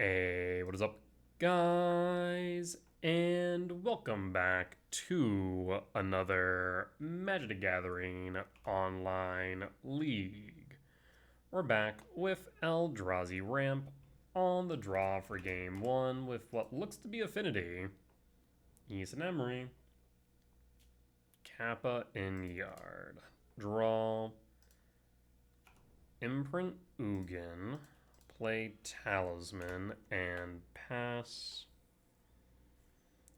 Hey, what is up, guys? And welcome back to another Magic the Gathering online league. We're back with Eldrazi Ramp on the draw for game one with what looks to be Affinity. He's an Emery. Kappa in Yard. Draw. Imprint Ugin. Play Talisman and pass.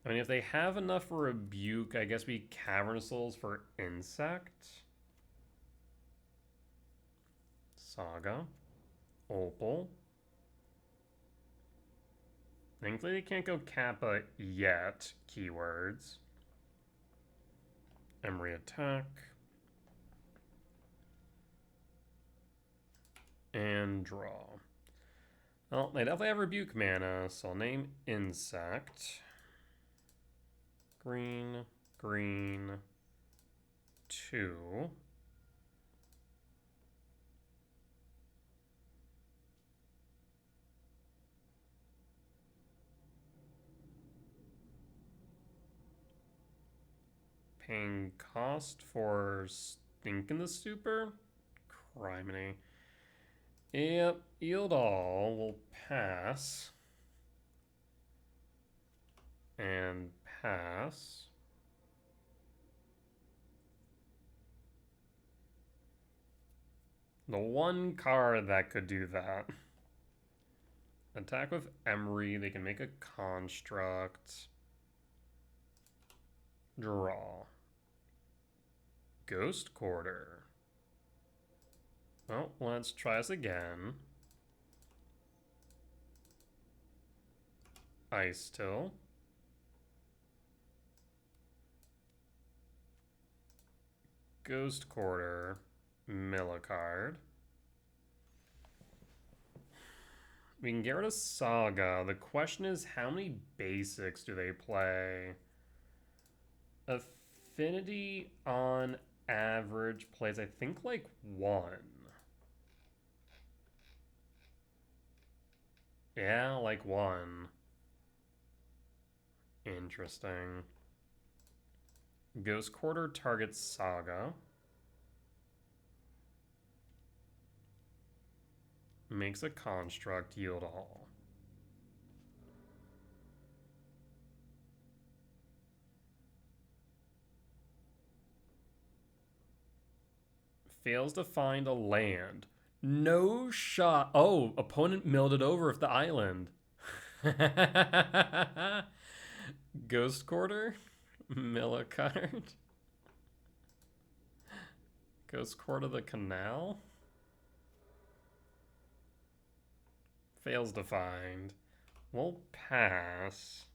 I mean, if they have enough for Rebuke, I guess we Cavern Souls for Insect. Saga. Opal. Thankfully, they can't go Kappa yet. Keywords. Emery attack. And draw. Well, they definitely have Rebuke mana, so I'll name Insect. Green, green, 2. Paying cost for Stink in the Super? Criminy. Yep, yield all will pass. And pass. The one card that could do that. Attack with Emery, they can make a construct. Draw. Ghost Quarter. Well, let's try this again. Ice Till. Ghost Quarter. Mill a card. We can get rid of Saga. The question is, how many basics do they play? Affinity on average plays, I think, like 1. Yeah, like 1. Interesting. Ghost Quarter targets Saga. Makes a construct, yield all. Fails to find a land. No shot. Oh, opponent milled it over with the island. Ghost Quarter? Mill a card? Ghost Quarter the Canal? Fails to find. We'll pass.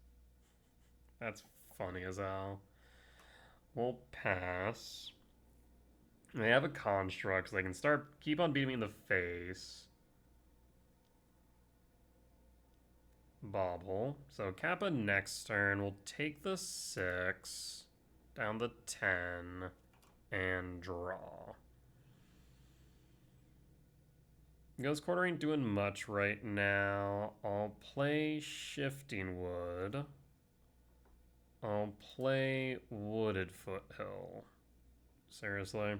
That's funny as hell. We'll pass. They have a construct, so they can keep on beating me in the face. Bobble. So Kappa next turn. We'll take the 6, down the 10, and draw. Ghost Quarter ain't doing much right now. I'll play Shifting Wood. I'll play Wooded Foothill. Seriously?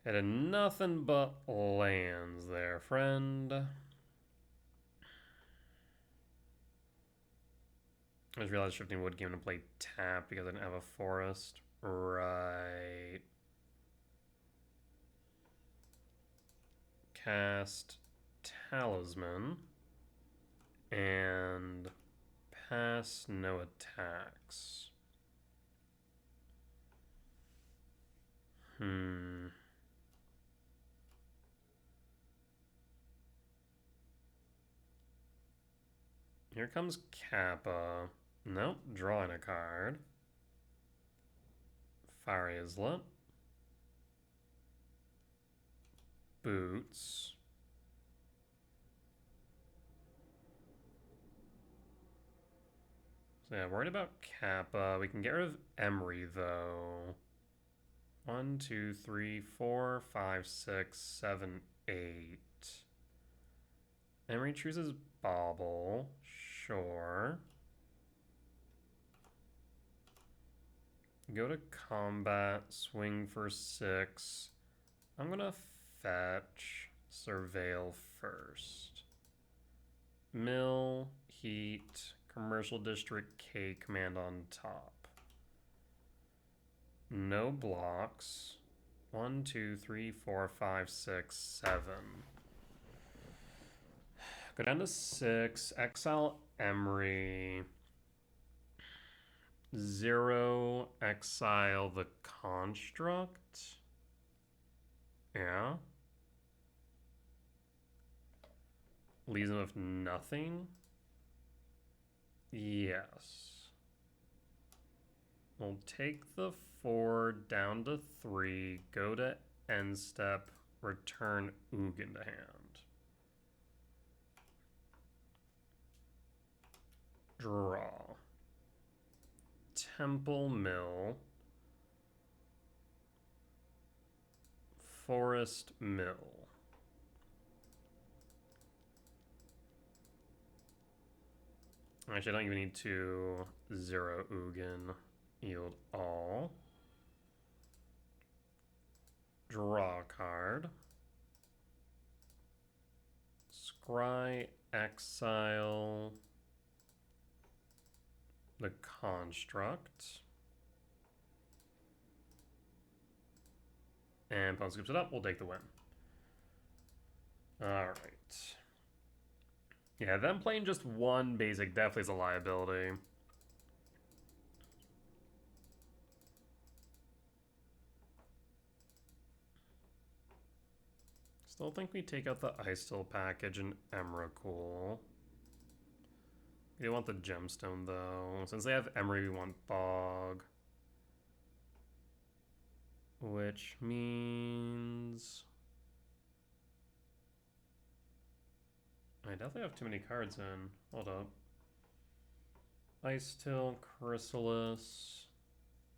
It had nothing but lands there, friend. I just realized Shifting Wood came to play tap because I didn't have a forest. Right. Cast Talisman. And pass no attacks. Here comes Kappa. Nope, drawing a card. Fire Islet. Boots. So yeah, worried about Kappa. We can get rid of Emery, though. 1, 2, 3, 4, 5, 6, 7, 8. Emery chooses Bauble. Sure. Go to combat, swing for 6. I'm gonna fetch Surveil first. Mill, Heat, Commercial District, K command on top. No blocks. 1, 2, 3, 4, 5, 6, 7. Go down to 6. Exile Emery. 0. Exile the construct. Yeah. Leaves him with nothing. Yes. We'll take the 4 down to 3, go to end step, return Ugin to hand. Draw. Temple Mill. Forest Mill. Actually, I don't even need to 0 Ugin. Yield all. Draw a card. Scry exile the construct. And opponent scoops it up, we'll take the win. Alright. Yeah, them playing just one basic definitely is a liability. Still think we take out the Ice Still package and Emrakul. We want the gemstone though. Since they have Emery, we want Bog. Which means I definitely have too many cards in. Hold up. Ice Still, Chrysalis,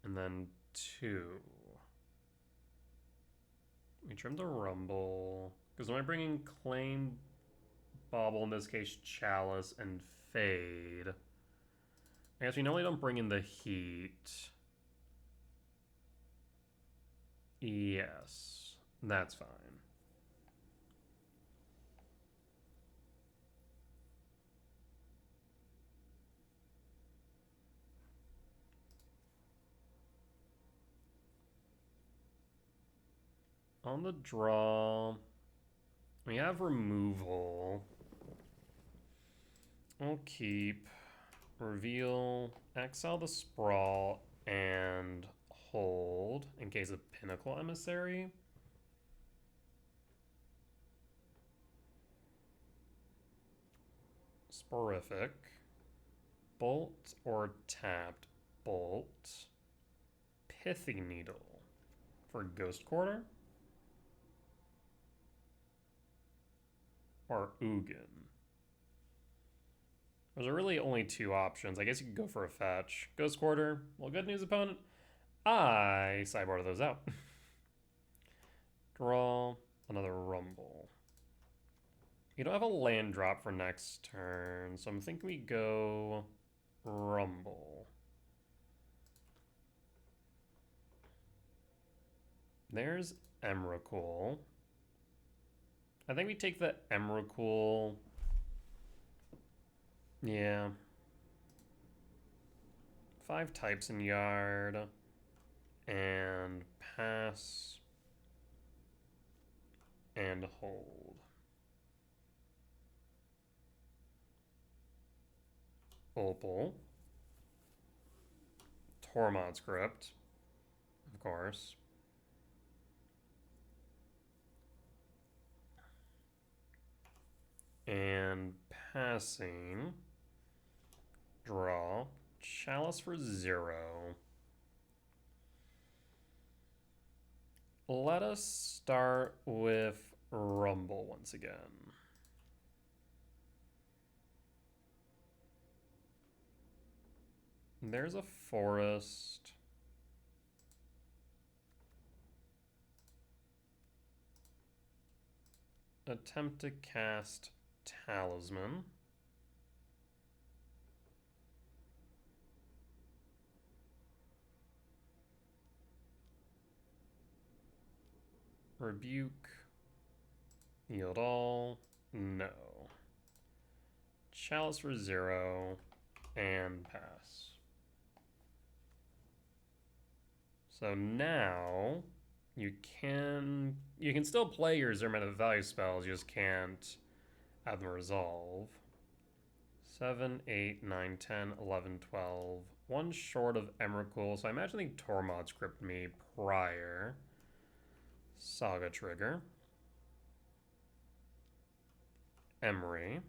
and then 2. We trim the Rumble. Because when I bring in Claim, Bauble, in this case Chalice, and Fade, I guess we normally don't bring in the Heat. Yes, that's fine. On the draw, we have removal. We'll keep, reveal, exile the Sprawl, and hold in case of Pinnacle Emissary. Sporific. Bolt or tapped Bolt. Pithy Needle for Ghost Quarter. Or Ugin. There's really only 2 options. I guess you could go for a fetch. Ghost Quarter. Well, good news, opponent. I sideboarded those out. Draw another Rumble. You don't have a land drop for next turn, so I'm thinking we go Rumble. There's Emrakul. I think we take the Emrakul. Yeah. 5 types in yard. And pass. And hold. Opal. Tormod script. Of course. And passing. Draw. Chalice for 0. Let us start with Rumble once again. There's a forest. Attempt to cast Talisman. Rebuke. Yield all. No. Chalice for 0. And pass. So now you can still play your 0 mana value spells, you just can't have them resolve. 7, 8, 9, 10, 11, 12. One short of Emrakul, so I imagine the Tormod scripted me prior. Saga trigger. Emery.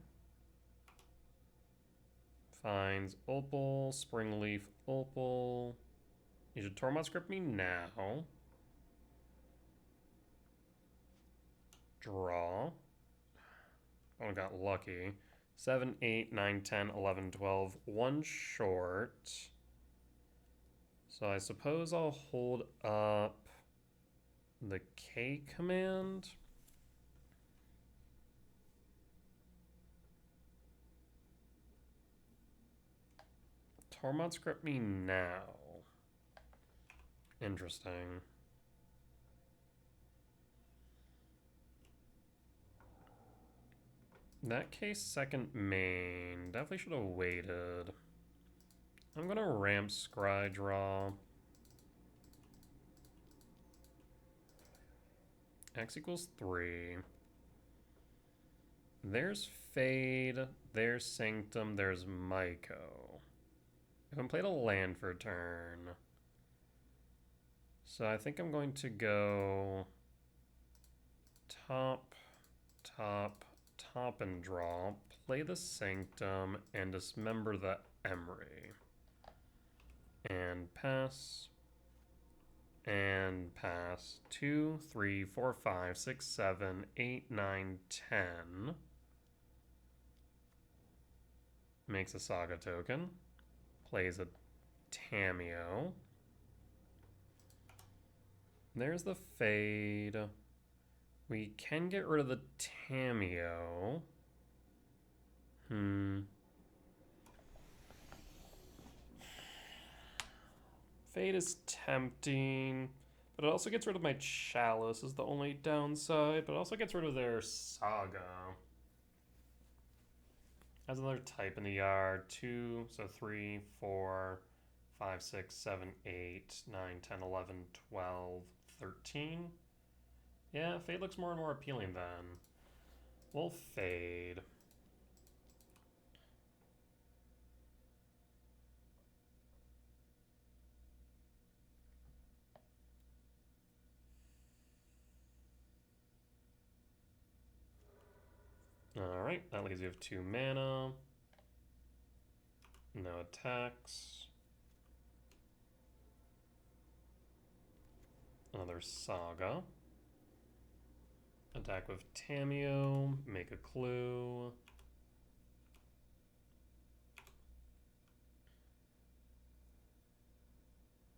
Finds Opal, Springleaf, Opal. You should Tormod script me now. Draw. Oh, I got lucky. 7, 8, 9, 10, 11, 12. One short. So I suppose I'll hold up the K command. Tormod script me now. Interesting. In that case, second main. Definitely should have waited. I'm gonna ramp Scry draw. X equals 3. There's Fade, there's Sanctum, there's Myco. I haven't played a land for a turn. So I think I'm going to go top, top, top and draw, play the Sanctum, and dismember the Emery. And pass. And pass. 2, 3, 4, 5, 6, 7, 8, 9, 10. Makes a Saga token. Plays a Tamiyo. There's the Fade. We can get rid of the Tamiyo. Fade is tempting, but it also gets rid of my Chalice is the only downside, but it also gets rid of their Saga. Has another type in the yard. 2, so 3, 4, 5, 6, 7, 8, 9, 10, 11, 12, 13. Yeah, Fade looks more and more appealing then. We'll Fade. Alright, that leaves you with 2 mana. No attacks. Another Saga. Attack with Tamiyo. Make a clue.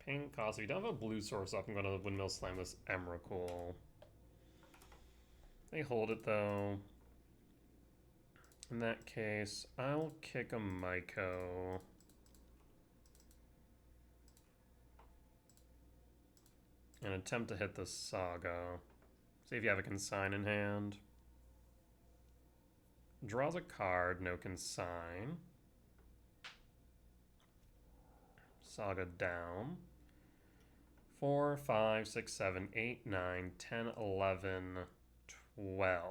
Pink cost. If you don't have a blue source up, I'm going to Windmill Slam this Emrakul. They hold it though. In that case, I'll kick a Myco. And attempt to hit the Saga. See if you have a consign in hand. Draws a card, no consign. Saga down. 4, 5, 6, 7, 8, 9, 10, 11, 12.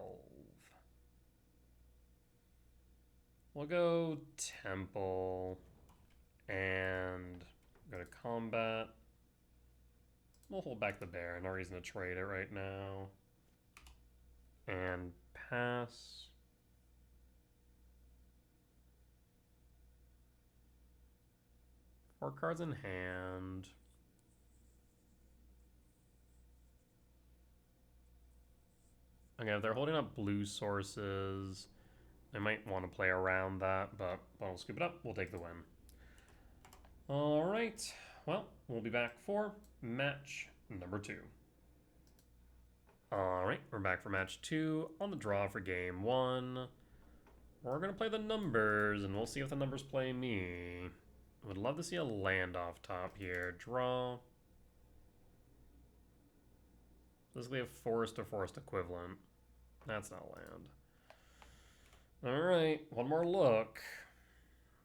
We'll go Temple and go to combat. We'll hold back the bear. No reason to trade it right now. And pass. Four cards in hand. Okay, if they're holding up blue sources, I might want to play around that, but we'll scoop it up. We'll take the win. All right. Well, we'll be back for match number 2. All right, we're back for match 2 on the draw for game 1. We're gonna play the numbers, and we'll see if the numbers play me. Would love to see a land off top here. Draw. Basically a forest to forest equivalent. That's not land. Alright, one more look.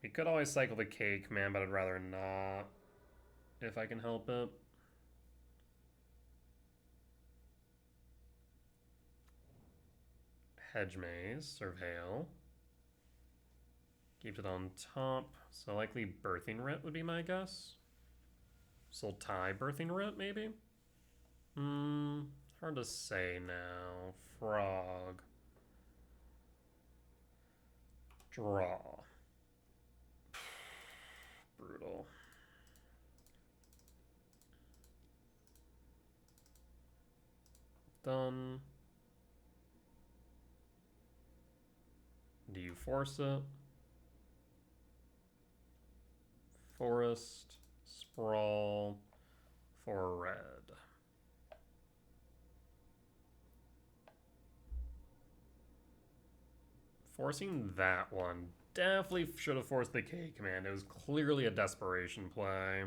We could always cycle the K command, but I'd rather not, if I can help it. Hedge Maze, Surveil. Keeps it on top. So likely Birthing Writ would be my guess. Sultai Birthing Writ, maybe? Hard to say now. Frog. Draw. Brutal. Done. Do you force it? Forest, Sprawl, for red. Forcing that one. Definitely should have forced the K command. It was clearly a desperation play.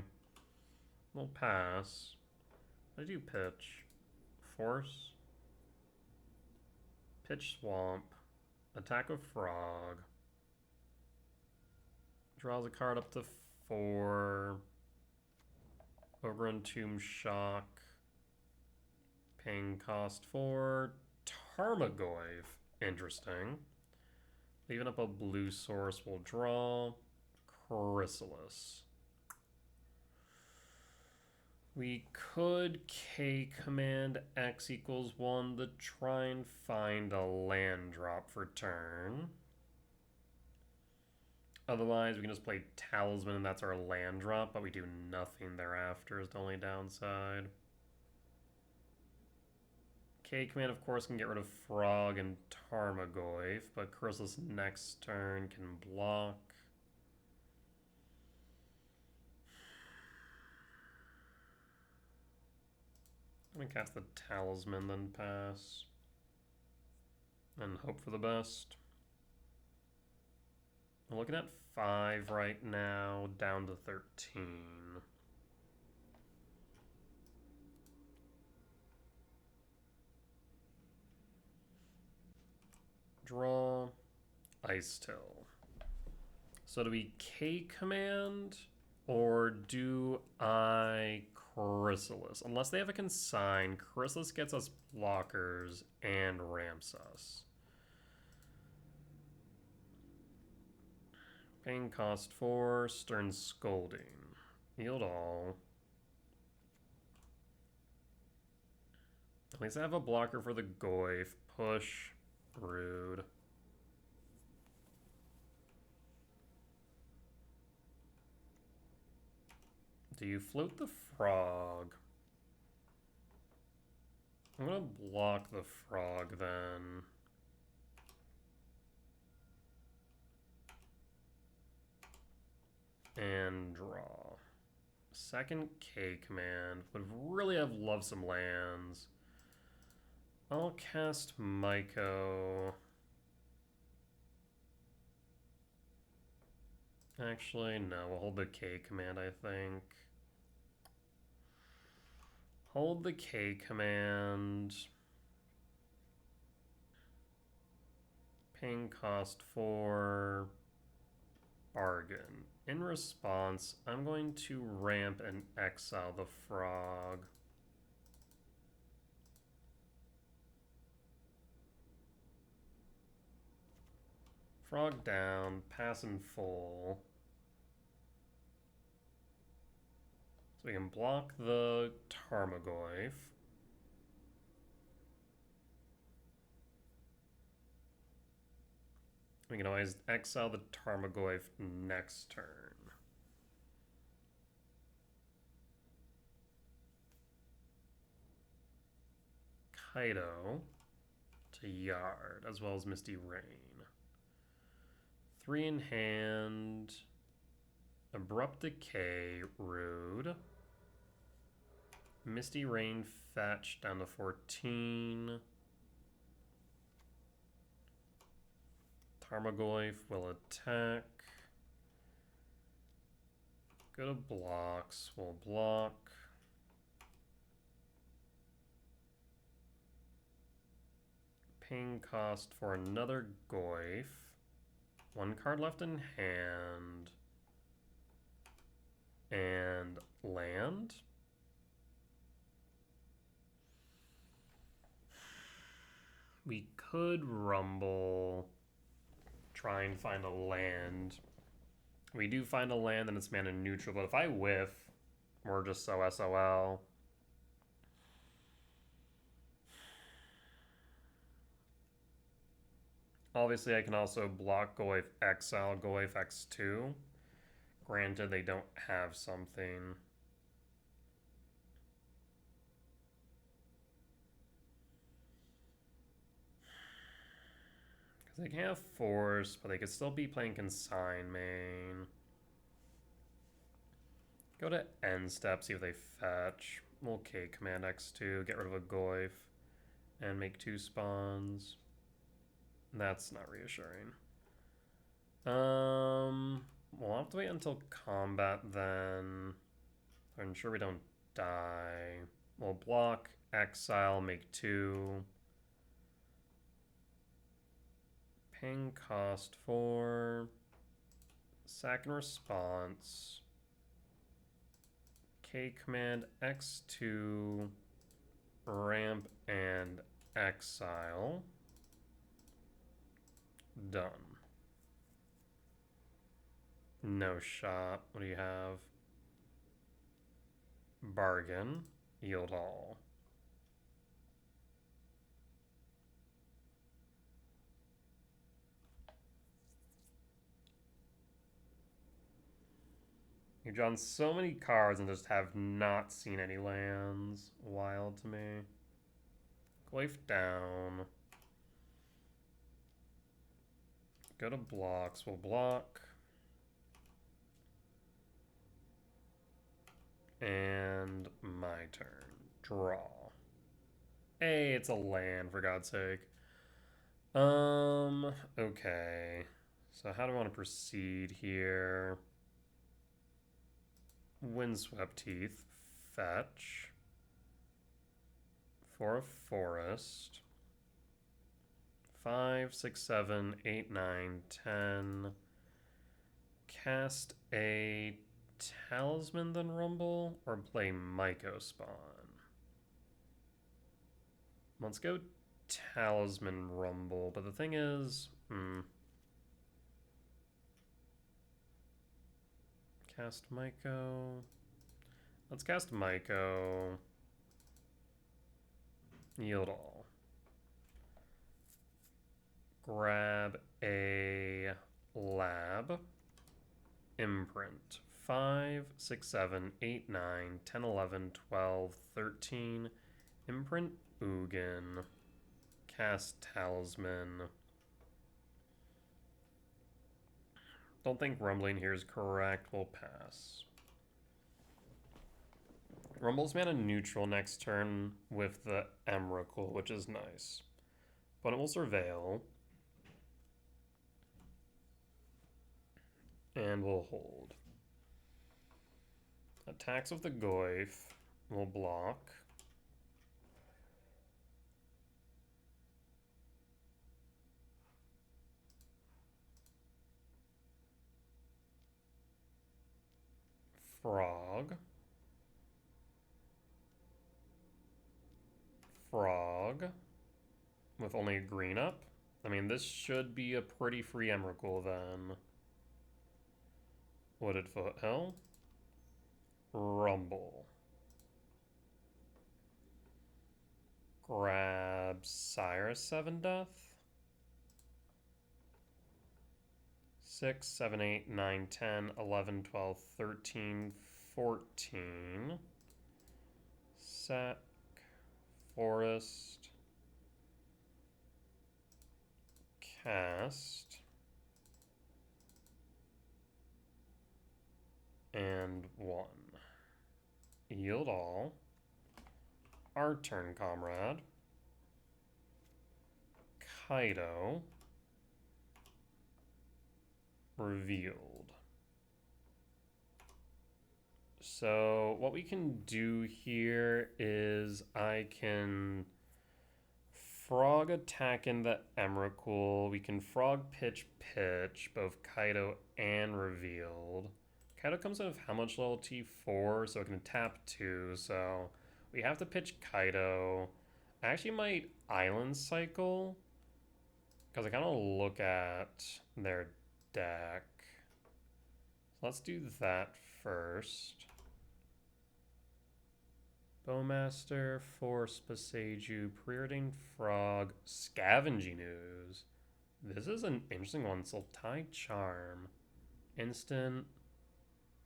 We'll pass. What did you pitch? Force. Pitch Swamp. Attack of Frog. Draws a card up to 4. Overrun Tomb Shock. Paying cost 4. Tarmogoyf. Interesting. Leaving up a blue source, we'll draw Chrysalis. We could K command X equals 1 to try and find a land drop for turn. Otherwise, we can just play Talisman and that's our land drop, but we do nothing thereafter is the only downside. K command, of course, can get rid of Frog and Tarmogoyf, but Chrysalis next turn can block. I'm gonna cast the Talisman, then pass. And hope for the best. I'm looking at 5 right now, down to 13. Draw, Ice Till. So do we K command or do I Chrysalis? Unless they have a consign, Chrysalis gets us blockers and ramps us. Paying cost 4, Stern Scolding. Yield all. At least I have a blocker for the Goyf. Push. Rude. Do you float the frog? I'm gonna block the frog then. And draw. Second K command. Would really have loved some lands. I'll cast Myco. Actually, no. We'll hold the K command, I think. Hold the K command. Paying cost 4. Bargain. In response, I'm going to ramp and exile the frog. Frog down, pass in full. So we can block the Tarmogoyf. We can always exile the Tarmogoyf next turn. Kaido to Yard, as well as Misty Rain. 3 in hand. Abrupt Decay, rude. Misty Rain fetch down to 14. Tarmogoyf will attack. Go to blocks, we'll block. Paying cost for another Goyf. One card left in hand. And land. We could rumble. Try and find a land. We do find a land and it's mana neutral, but if I whiff, we're just so SOL. Obviously, I can also block Goyf Exile, Goyf X2. Granted, they don't have something. Because they can't have Force, but they could still be playing Consign main. Go to end step, see if they fetch. We'll K command X2, get rid of a Goyf, and make 2 spawns. That's not reassuring. We'll have to wait until combat then. To ensure we don't die. We'll block, exile, make 2. Ping cost 4. Sack and response. K command X2. Ramp and exile. Done. No shot. What do you have? Bargain. Yield all. You've drawn so many cards and just have not seen any lands. Wild to me. Goyf down. Go to blocks. We'll block. And my turn. Draw. Hey, it's a land, for God's sake. Okay. So how do I want to proceed here? Windswept Teeth. Fetch. For a forest. 5, 6, 7, 8, 9, 10. Cast a Talisman, then rumble, or play Myco Spawn? Let's go Talisman, rumble, but the thing is, cast Myco. Let's cast Myco. Yield all. Grab a lab. Imprint. 5, 6, 7, 8, 9, 10, 11, 12, 13. Imprint Ugin. Cast Talisman. Don't think rumbling here is correct. We'll pass. Rumble's mana neutral next turn with the Emrakul, which is nice. Opponent will Surveil. And we'll hold. Attacks with the Goyf. We'll block. Frog. Frog. With only a green up. I mean, this should be a pretty free Emrakul then. Wooded Foothill. Rumble. Grab Sire 7 Death. 6, 7, 8, 9, 10, 11, 12, 13, 14. Sack. Forest. Cast. And 1. Yield all. Our turn, comrade. Kaido. revealed. So what we can do here is I can frog attack in the Emrakul. We can frog pitch both Kaido and revealed. Kaido comes in with how much loyalty? 4, so it can tap 2. So we have to pitch Kaido. I actually might Island Cycle because I kind of look at their deck. So let's do that first. Bowmaster, Force, Beseju, Preordained Frog, Scavenging Ooze. This is an interesting one. Sultai Charm. Instant.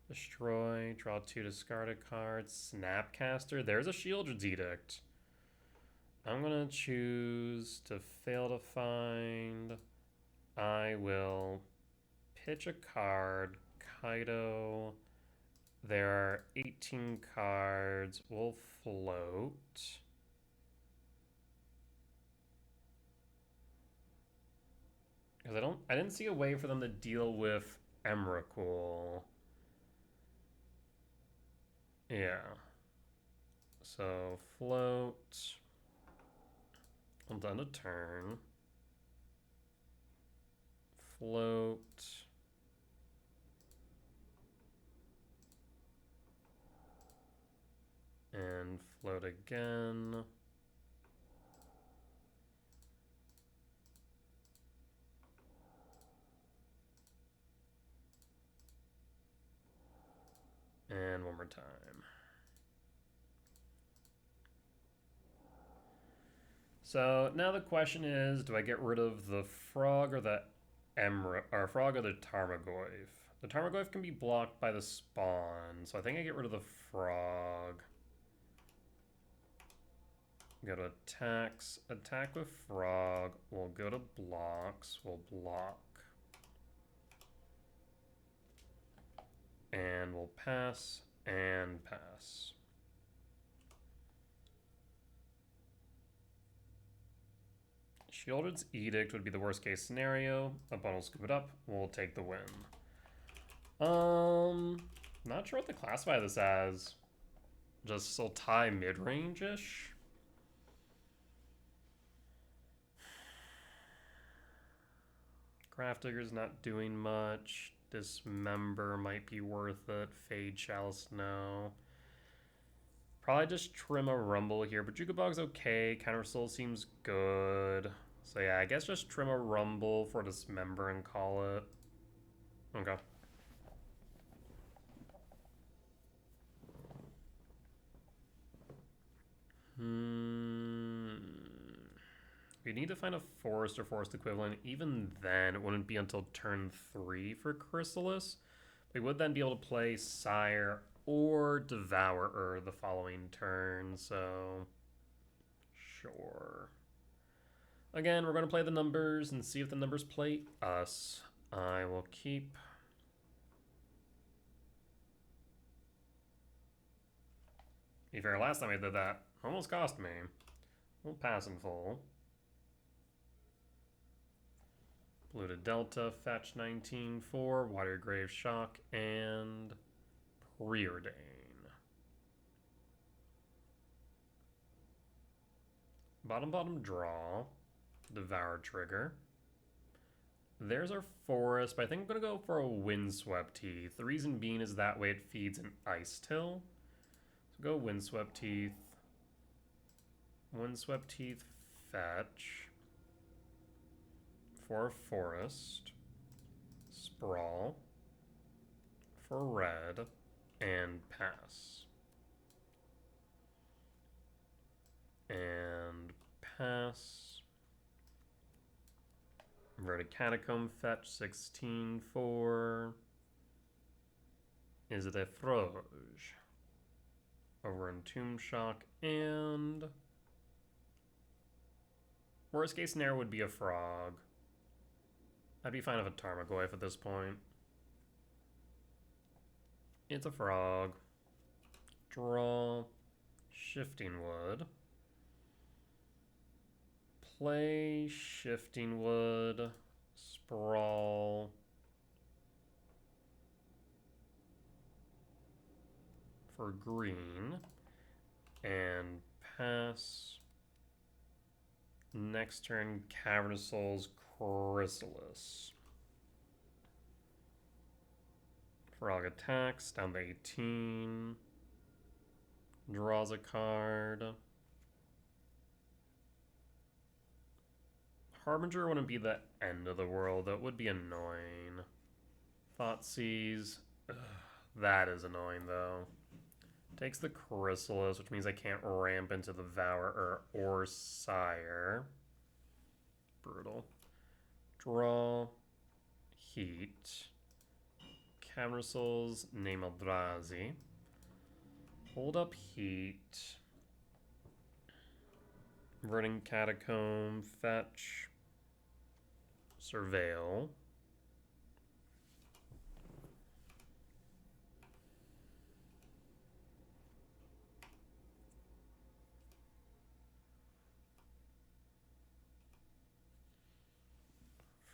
Destroy. Draw 2, discard a card. Snapcaster. There's a Shieldred's Edict. I'm going to choose to fail to find. I will pitch a card. Kaido. There are 18 cards. We'll float. Because I didn't see a way for them to deal with Emrakul. Yeah. So float. I'm done a turn. Float. And float again. And one more time. So now the question is, do I get rid of the frog or the frog or the Tarmogoyf? The Tarmogoyf can be blocked by the spawn, so I think I get rid of the frog. Go to attacks, attack with frog. We'll go to blocks, we'll block. And we'll pass and pass. Shieldred's Edict would be the worst case scenario. Opponent will scoop it up, we'll take the win. Not sure what to classify this as. Just Sultai mid-range-ish? Grafdigger's not doing much. Dismember might be worth it. Fade Chalice, no. Probably just trim a Rumble here, but Jukabog's okay. Counter Soul seems good. So yeah, I guess just trim a Rumble for Dismember and call it. Okay. We need to find a forest or forest equivalent. Even then, it wouldn't be until turn 3 for Chrysalis. We would then be able to play Sire or Devourer the following turn, so sure. Again, we're going to play the numbers and see if the numbers play us. I will keep. To be fair, last time I did that, almost cost me. We'll pass in full. Blue to Delta, fetch 19 for Water Grave Shock and Preordain. Bottom draw. Devour trigger. There's our forest, but I think I'm going to go for a Windswept Teeth. The reason being is that way it feeds an Ice Till. So go Windswept Teeth. Windswept Teeth, fetch. For forest. Sprawl. For red. And pass. And pass. Inverted Catacomb, fetch 16 for. Is it a Froge? Over in Tomb Shock, and worst case scenario would be a frog. I'd be fine with a Tarmogoyf at this point. It's a frog. Draw. Shifting Wood. Play Shifting Wood. Sprawl. for green and pass. Next turn, Cavernous Souls, Chrysalis. Frog attacks, down to 18. Draws a card. Harbinger wouldn't be the end of the world. That would be annoying. Thoughtseize. Ugh, that is annoying, though. Takes the Chrysalis, which means I can't ramp into the Devourer or Sire. Brutal. Draw. Heat. Cavernous Souls, name Eldrazi. Hold up Heat. Verdant Catacomb, fetch. Surveil.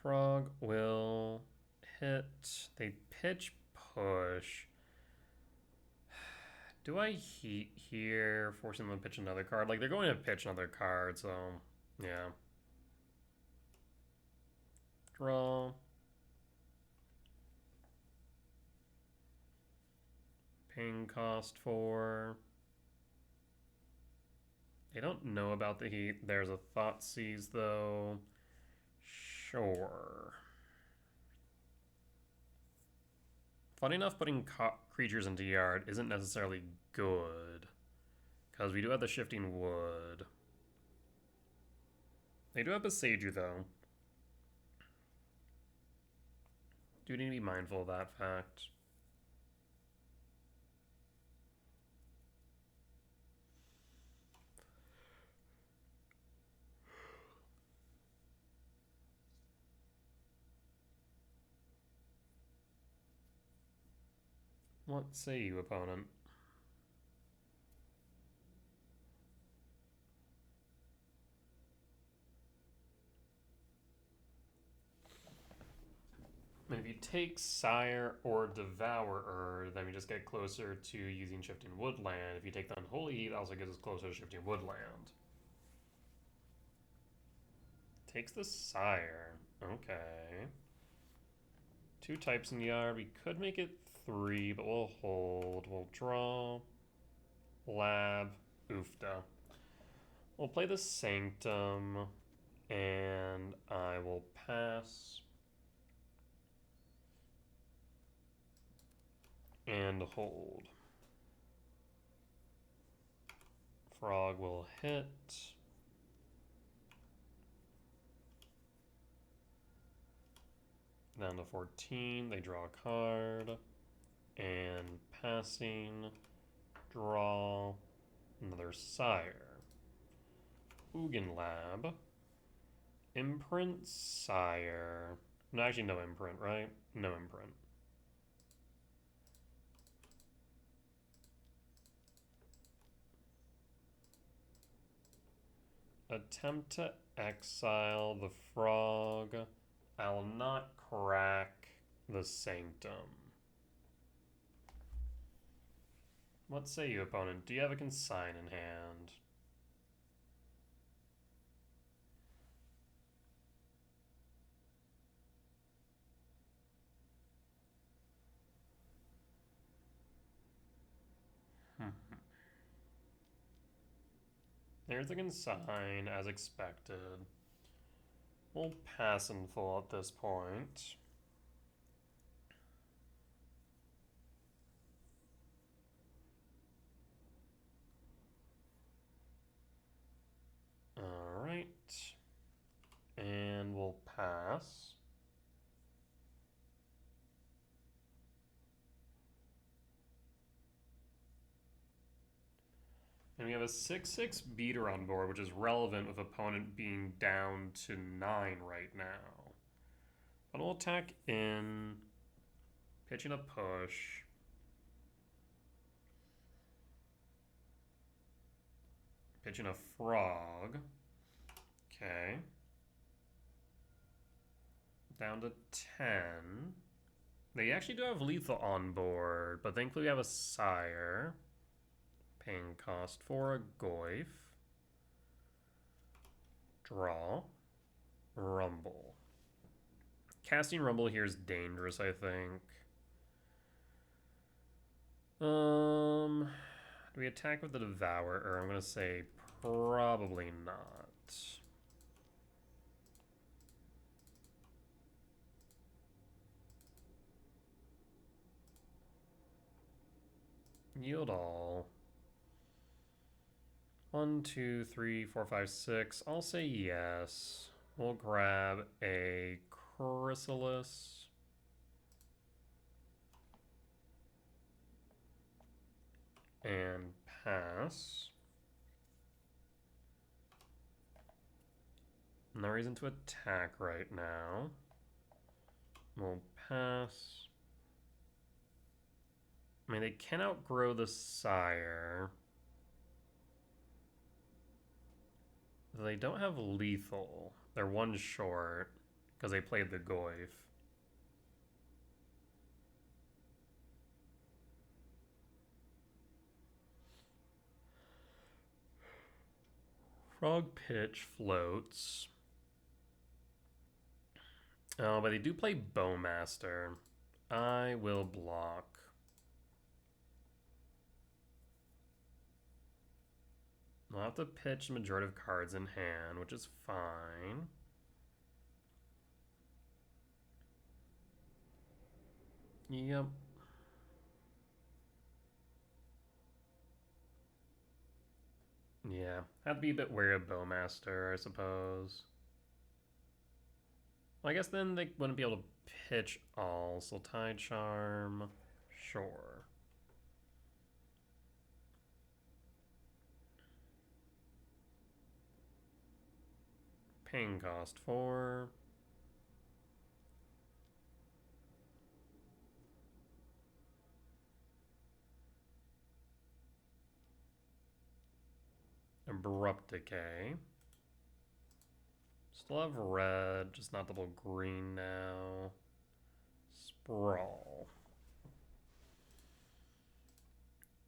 Frog will hit. They pitch push. Do I heat here, forcing them to pitch another card? Like, they're going to pitch another card, so yeah. Draw. Paying cost 4. They don't know about the heat. There's a Thoughtseize, though. Sure. Funny enough, putting creatures into yard isn't necessarily good, because we do have the Shifting Wood. They do have Beseiju, though. Do need to be mindful of that fact. What say you, opponent? If you take Sire or Devourer, then we just get closer to using Shifting Woodland. If you take the Unholy Heat, also gets us closer to Shifting Woodland. Takes the Sire. Okay. 2 types in yard. We could make it 3, but we'll hold. We'll draw. Lab. Oofda. We'll play the Sanctum. And I will pass. And hold. Frog will hit. Down to 14, they draw a card. And passing, draw another Sire. Ugin Lab. Imprint Sire. No, actually no imprint, right? No imprint. Attempt to exile the frog. I will not crack the Sanctum. What say you, opponent? Do you have a consign in hand? There's a consign, as expected. We'll pass in full at this point. Alright. And we'll pass. And we have a 6/6 beater on board, which is relevant with opponent being down to 9 right now. But we'll attack in, pitching a push. Pitching a frog. Okay. Down to 10. They actually do have lethal on board, but thankfully we have a Sire. Paying cost for a Goyf. Draw. Rumble. Casting Rumble here is dangerous, I think. Do we attack with the Devourer? I'm going to say probably not. Yield all. 1, 2, 3, 4, 5, 6. I'll say yes. We'll grab a Chrysalis. And pass. No reason to attack right now. We'll pass. I mean, they can outgrow the Sire. They don't have lethal. They're one short because they played the Goyf. Frog Pitch floats. Oh, but they do play Bowmaster. I will block. I'll have to pitch the majority of cards in hand, which is fine. Yep. Yeah, have to be a bit wary of Bowmaster, I suppose. Well, I guess then they wouldn't be able to pitch all, so Tide Charm, sure. Paying cost 4. Abrupt Decay. Still have red, just not double green now. Sprawl.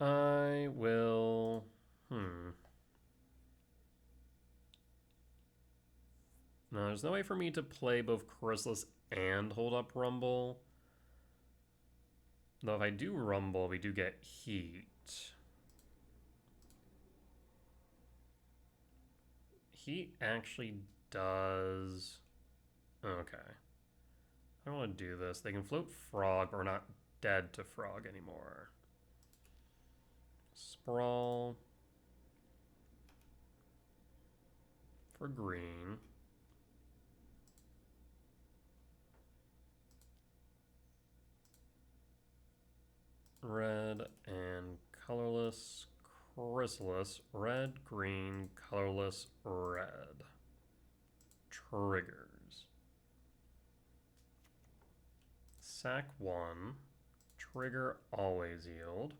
I will... No, there's no way for me to play both Chrysalis and hold up Rumble. Though if I do Rumble, we do get Heat. Heat actually does... Okay. I don't want to do this. They can float Frog, but we're not dead to Frog anymore. Sprawl. For green. Red and colorless Chrysalis. Red, green, colorless, red. Triggers. Sack 1. Trigger always yield.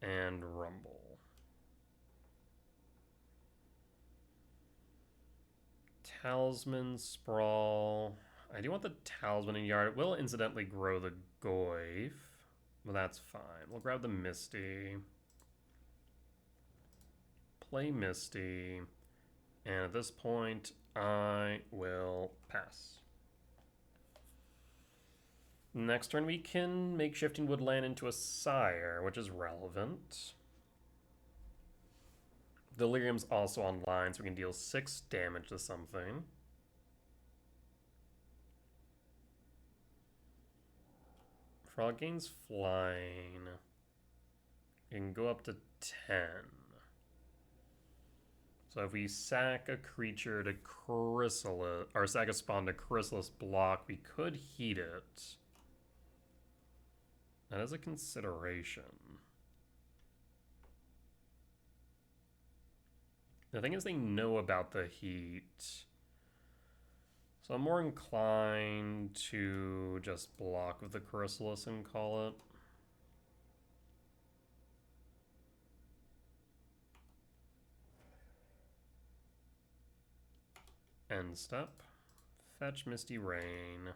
And Rumble. Talisman, Sprawl. I do want the Talisman in yard. It will incidentally grow the Goyf. But that's fine. We'll grab the Misty. Play Misty. And at this point, I will pass. Next turn, we can make Shifting Woodland into a Sire, which is relevant. Delirium's also online, so we can deal 6 damage to something. Frog gains flying. You can go up to 10. So if we sack a creature to Chrysalis, or sack a spawn to Chrysalis block, we could heat it. That is a consideration. The thing is, they know about the heat. So I'm more inclined to just block with the Chrysalis and call it. End step. Fetch Misty Rain.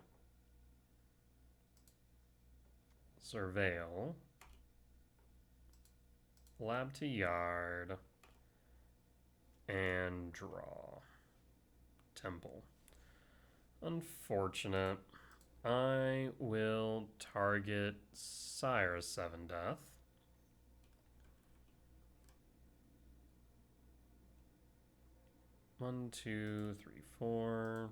Surveil. Lab to Yard. And draw. Temple. Unfortunate. I will target Sire 7 Death. One, two, three, four.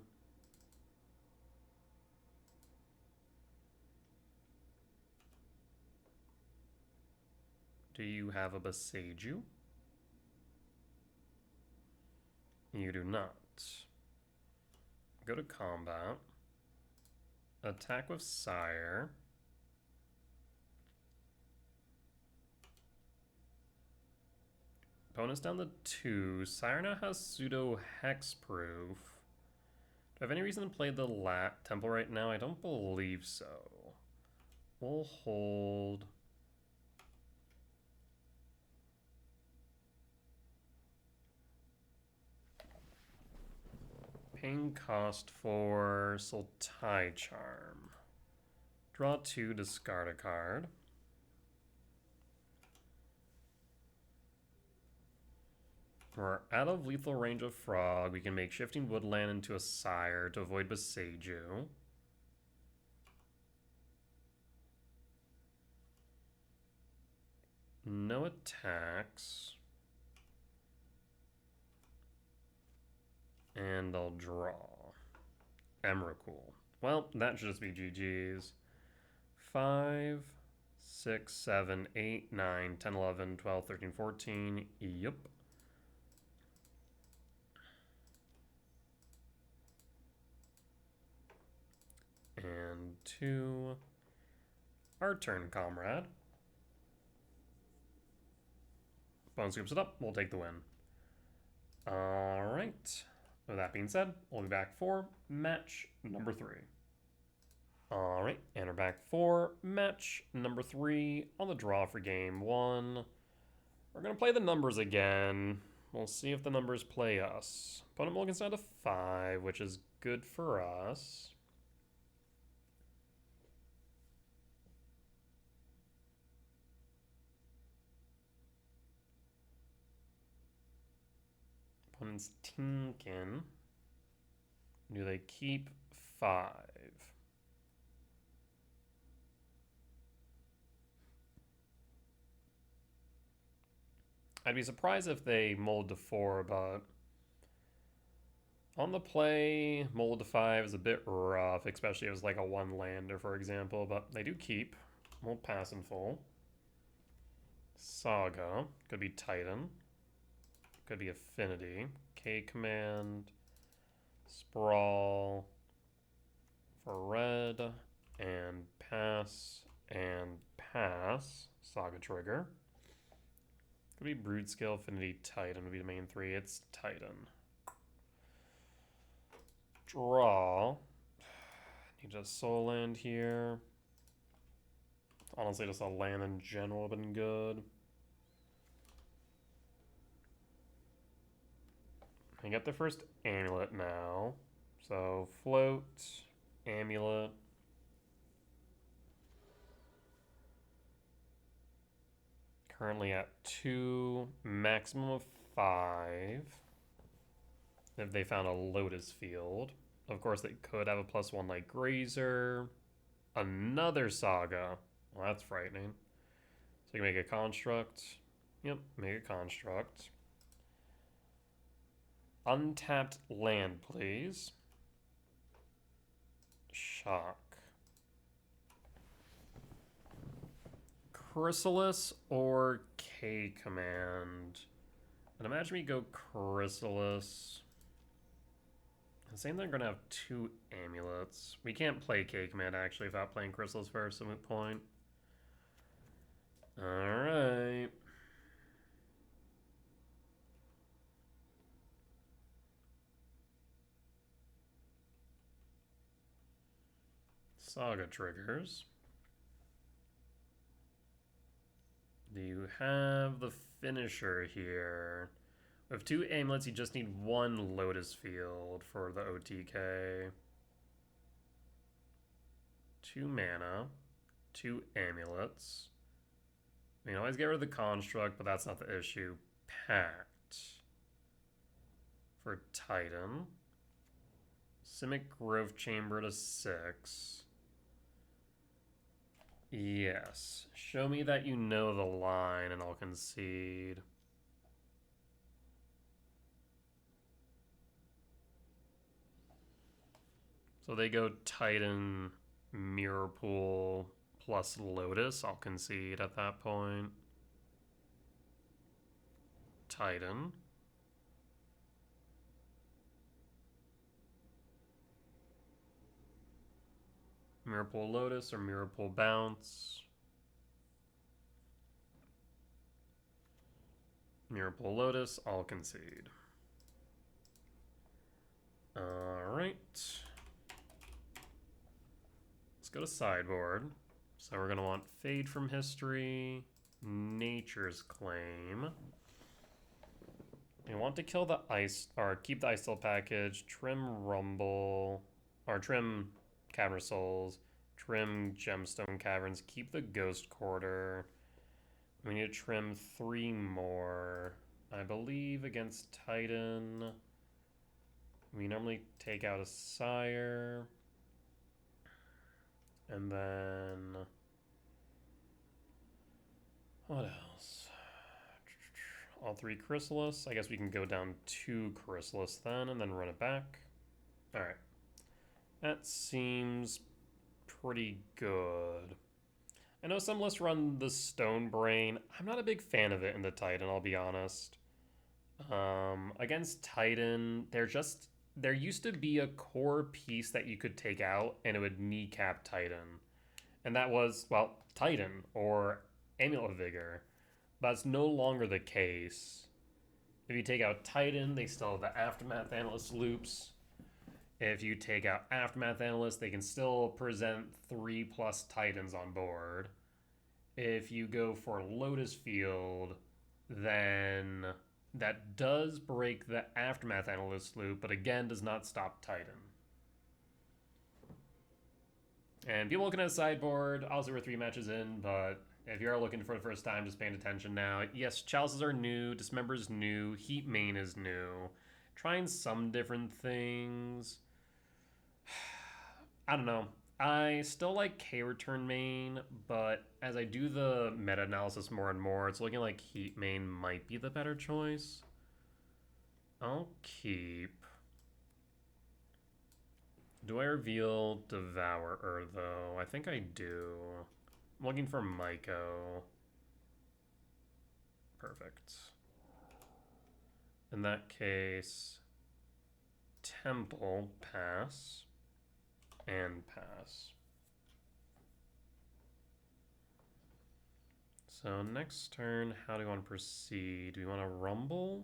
Do you have a Boseiju? You do not. Go to combat. Attack with Sire. Bonus down to 2. Sire now has pseudo hexproof. Do I have any reason to play the temple right now? I don't believe so. We'll hold. Paying cost for Sultai Charm. Draw 2, discard a card. We're out of lethal range of Frog. We can make Shifting Woodland into a Sire to avoid Boseiju. No attacks. And I'll draw. Emrakul. Well, that should just be GG's. 5, 6, 7, 8, 9, 10, 11, 12, 13, 14. Yep. And 2. Our turn, comrade. Bone scoops it up. We'll take the win. All right. With that being said, we'll be back for match number 3. All right, and we're back for match number 3 on the draw for game 1. We're going to play the numbers again. We'll see if the numbers play us. Opponent mulligans down to 5, which is good for us. Opponent's tinkin. Do they keep 5? I'd be surprised if they mold to 4, but on the play, mold to 5 is a bit rough, especially if it's like a 1-lander, for example, but they do keep. We'll pass in full. Saga. Could be Titan. Could be Affinity. K-Command. Sprawl. For red. And pass. And pass. Saga trigger. Could be Brood Scale, Affinity, Titan would be the main 3. It's Titan. Draw. Need a soul land here. Honestly, just a land in general would have been good. I get the first Amulet now. So, float, Amulet. Currently at 2, maximum of 5. If they found a Lotus Field. Of course, they could have a +1 like Grazer. Another Saga. Well, that's frightening. So you can make a Construct. Yep, make a Construct. Untapped land, please. Shock. Chrysalis or K-Command? I'd imagine we go Chrysalis. Same thing, going to have 2 Amulets. We can't play K-Command, actually, without playing Chrysalis first, a moot point. Alright. Saga triggers. Do you have the finisher here? With 2 Amulets, you just need 1 Lotus Field for the OTK. 2 mana, 2 Amulets. We can always get rid of the construct, but that's not the issue. Pact. For Titan. Simic Growth Chamber to 6. Yes. Show me that you know the line and I'll concede. So they go Titan, Mirror Pool, plus Lotus. I'll concede at that point. Titan. Mirror Pool Lotus or Mirror Pool Bounce. Mirror Pool Lotus, I'll concede. Alright. Let's go to sideboard. So we're going to want Fade from History, Nature's Claim. We want to kill the ice, or keep the Ice Still package, trim Rumble, or trim Cavern Souls, trim Gemstone Caverns, keep the Ghost Quarter. We need to trim 3 more. I believe against Titan, we normally take out a Sire. And then, what else? All 3 Chrysalis. I guess we can go down 2 Chrysalis then, and then run it back. Alright. That seems pretty good. I know some lists run the Stone Brain. I'm not a big fan of it in the Titan, I'll be honest. Against Titan, there used to be a core piece that you could take out and it would kneecap Titan. And that was, well, Titan or Amulet Vigor. But it's no longer the case. If you take out Titan, they still have the Aftermath Analyst loops. If you take out Aftermath Analyst, they can still present 3+ Titans on board. If you go for Lotus Field, then that does break the Aftermath Analyst loop, but again does not stop Titan. And people looking at sideboard, obviously we're 3 matches in, but if you are looking for the first time, just paying attention now. Yes, Chalices are new, Dismember's new, Heat Main is new. Trying some different things. I don't know. I still like K-Return main, but as I do the meta-analysis more and more, it's looking like Heat main might be the better choice. I'll keep. Do I reveal Devourer, though? I think I do. I'm looking for Myco. Perfect. In that case, Temple, pass, and pass. So next turn, how do we want to proceed? Do we want to rumble?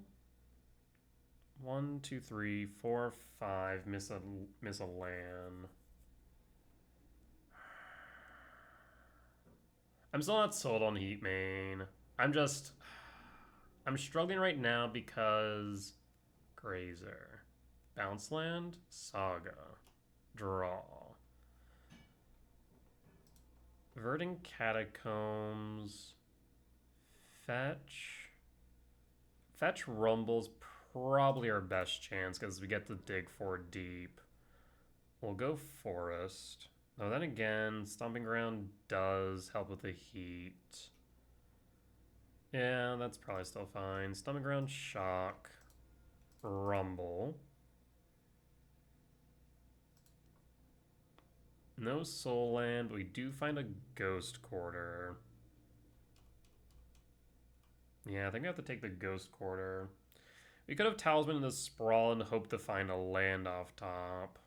1, 2, 3, 4, 5, miss a land. I'm still not sold on Heat Main. I'm struggling right now because Grazer, Bounce Land, Saga, Draw, Verdant Catacombs, Fetch Rumble's probably our best chance because we get to dig 4 deep. We'll go Forest. Oh, then again, Stomping Ground does help with the heat. Yeah, that's probably still fine. Stomping Ground, Shock, Rumble. No Soul Land, but we do find a Ghost Quarter. Yeah, I think we have to take the Ghost Quarter. We could have Talisman in the Sprawl and hope to find a land off top.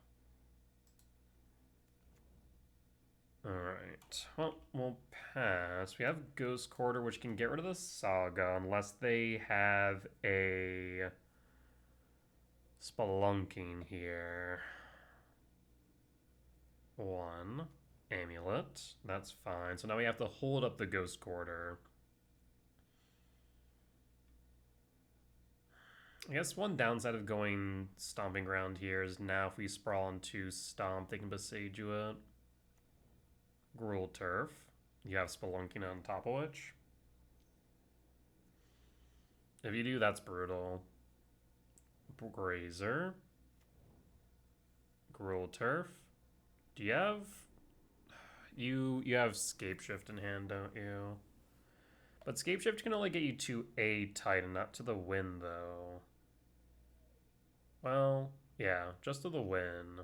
Alright, well, we'll pass. We have Ghost Quarter, which can get rid of the Saga, unless they have a Spelunking here. 1. Amulet. That's fine. So now we have to hold up the Ghost Quarter. I guess one downside of going Stomping Ground here is now if we sprawl into Stomp, they can Besage you it. Gruul Turf. You have Spelunking on top of which. If you do, that's brutal. Grazer. Gruul Turf. Do you have... You have Scapeshift in hand, don't you? But Scapeshift can only get you to a Titan, not to the win, though. Well, yeah, just to the win.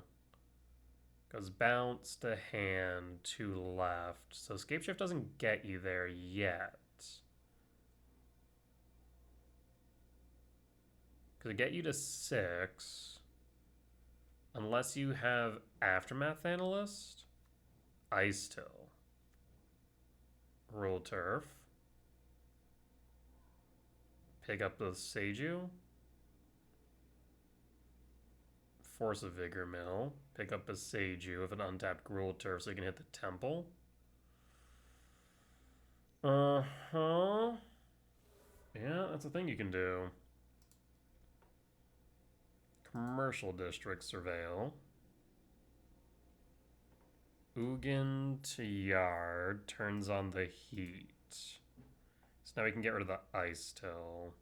Goes bounce to hand to left. So Scapeshift doesn't get you there yet. Could it get you to 6? Unless you have Aftermath Analyst, Ice Till, Gruul Turf, pick up the Seiju, force a Vigor Mill, pick up a Seiju with an untapped Gruul Turf so you can hit the Temple. Uh-huh. Yeah, that's a thing you can do. Commercial District Surveil. Ugin to Yard turns on the heat. So now we can get rid of the Ice Till.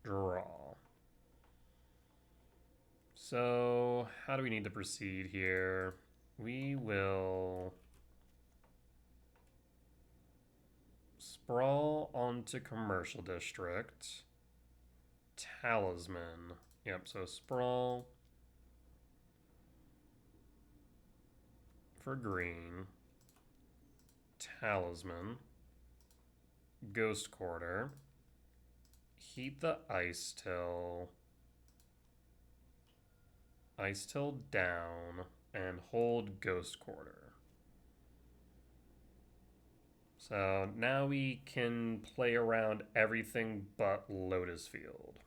Draw. So, how do we need to proceed here? We will sprawl onto Commercial District. Talisman. Yep, so sprawl for green. Talisman. Ghost Quarter. Heat the Ice Till. Ice Till down. And hold Ghost Quarter. So now we can play around everything but Lotus Field.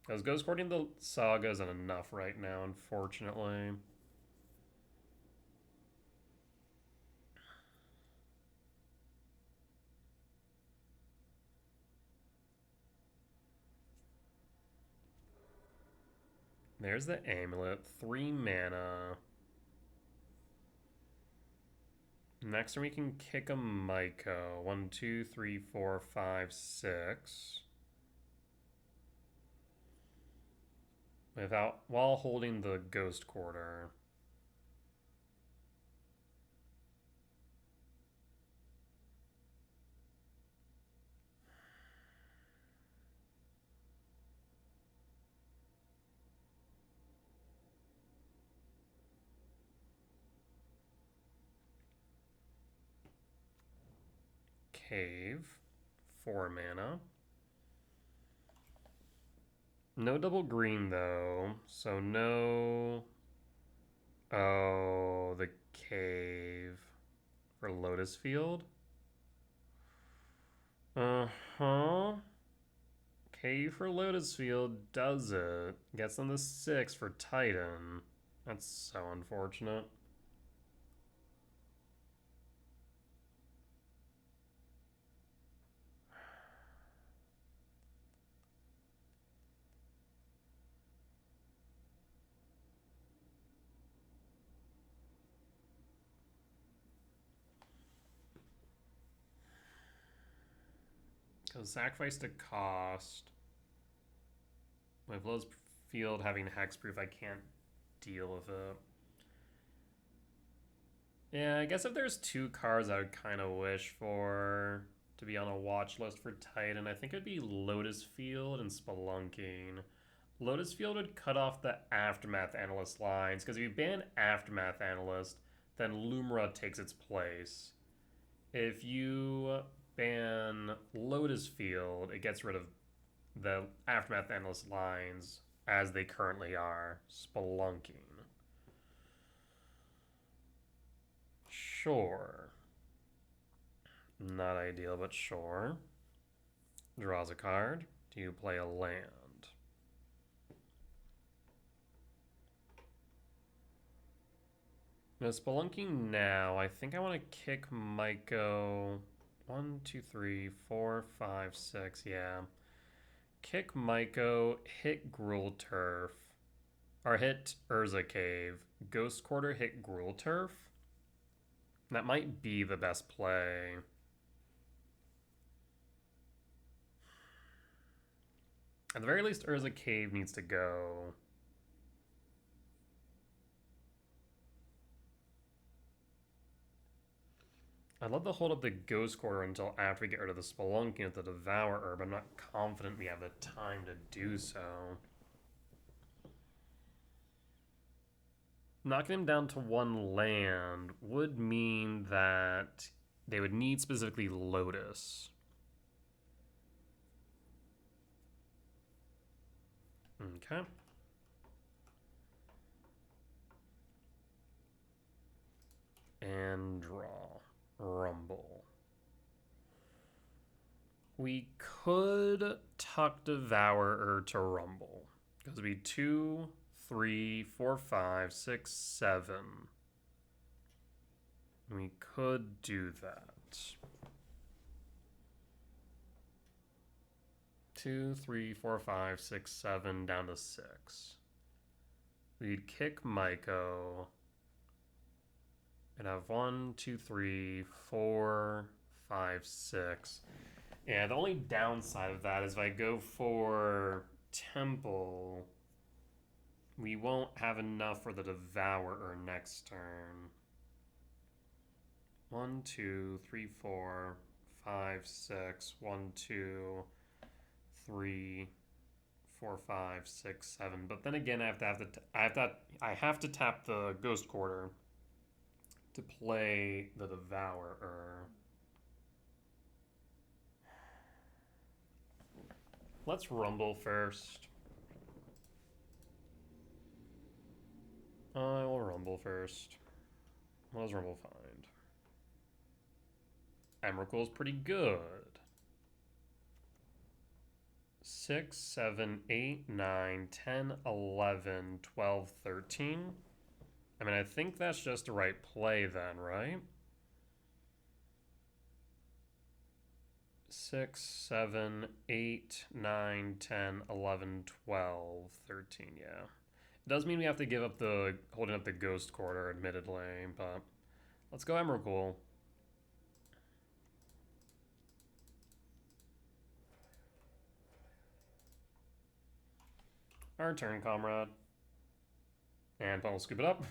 Because Ghost Quartering the Saga isn't enough right now, unfortunately. There's the Amulet, 3 mana. Next turn we can kick a Myco. 1, 2, 3, 4, 5, 6. While holding the Ghost Quarter. Cave, 4 mana. No double green though, so no. Oh, the cave for Lotus Field. Uh-huh. Cave for Lotus Field does it. Gets them the 6 for Titan. That's so unfortunate. Because sacrifice to cost. With Lotus Field having hexproof, I can't deal with it. Yeah, I guess if there's 2 cards I would kind of wish for to be on a watch list for Titan, I think it would be Lotus Field and Spelunking. Lotus Field would cut off the Aftermath Analyst lines, because if you ban Aftermath Analyst, then Lumra takes its place. If you ban Lotus Field, it gets rid of the Aftermath Analyst lines as they currently are. Spelunking. Sure. Not ideal, but sure. Draws a card. Do you play a land? Now, Spelunking now. I think I want to kick Myco. 1, 2, 3, 4, 5, 6. Yeah. Kick Myco, hit Gruul Turf. Or hit Urza Cave. Ghost Quarter, hit Gruul Turf. That might be the best play. At the very least, Urza Cave needs to go. I'd love to hold up the Ghost Quarter until after we get rid of the Spelunking with the Devourer, but I'm not confident we have the time to do so. Knocking him down to one land would mean that they would need specifically Lotus. Okay. And draw. Rumble. We could tuck Devourer to Rumble. Because it'd be 2, 3, 4, 5, 6, 7. We could do that. 2, 3, 4, 5, 6, 7, down to 6. We'd kick Maiko. And have 1, 2, 3, 4, 5, 6. Yeah, the only downside of that is if I go for Temple, we won't have enough for the Devourer next turn. 1, 2, 3, 4, 5, 6. 1, 2, 3, 4, 5, 6, 7. But then again, I have to tap the Ghost Quarter to play the Devourer. Let's Rumble first. I will Rumble first. What does Rumble find? Emrakul's pretty good. 6, 7, 8, 9, 10, 11, 12, 13. I mean, I think that's just the right play then, right? 6, 7, 8, 9, 10, 11, 12, 13, yeah. It does mean we have to give up the holding up the Ghost Quarter, admittedly, but let's go Emrakul. Our turn, comrade. And we'll scoop it up.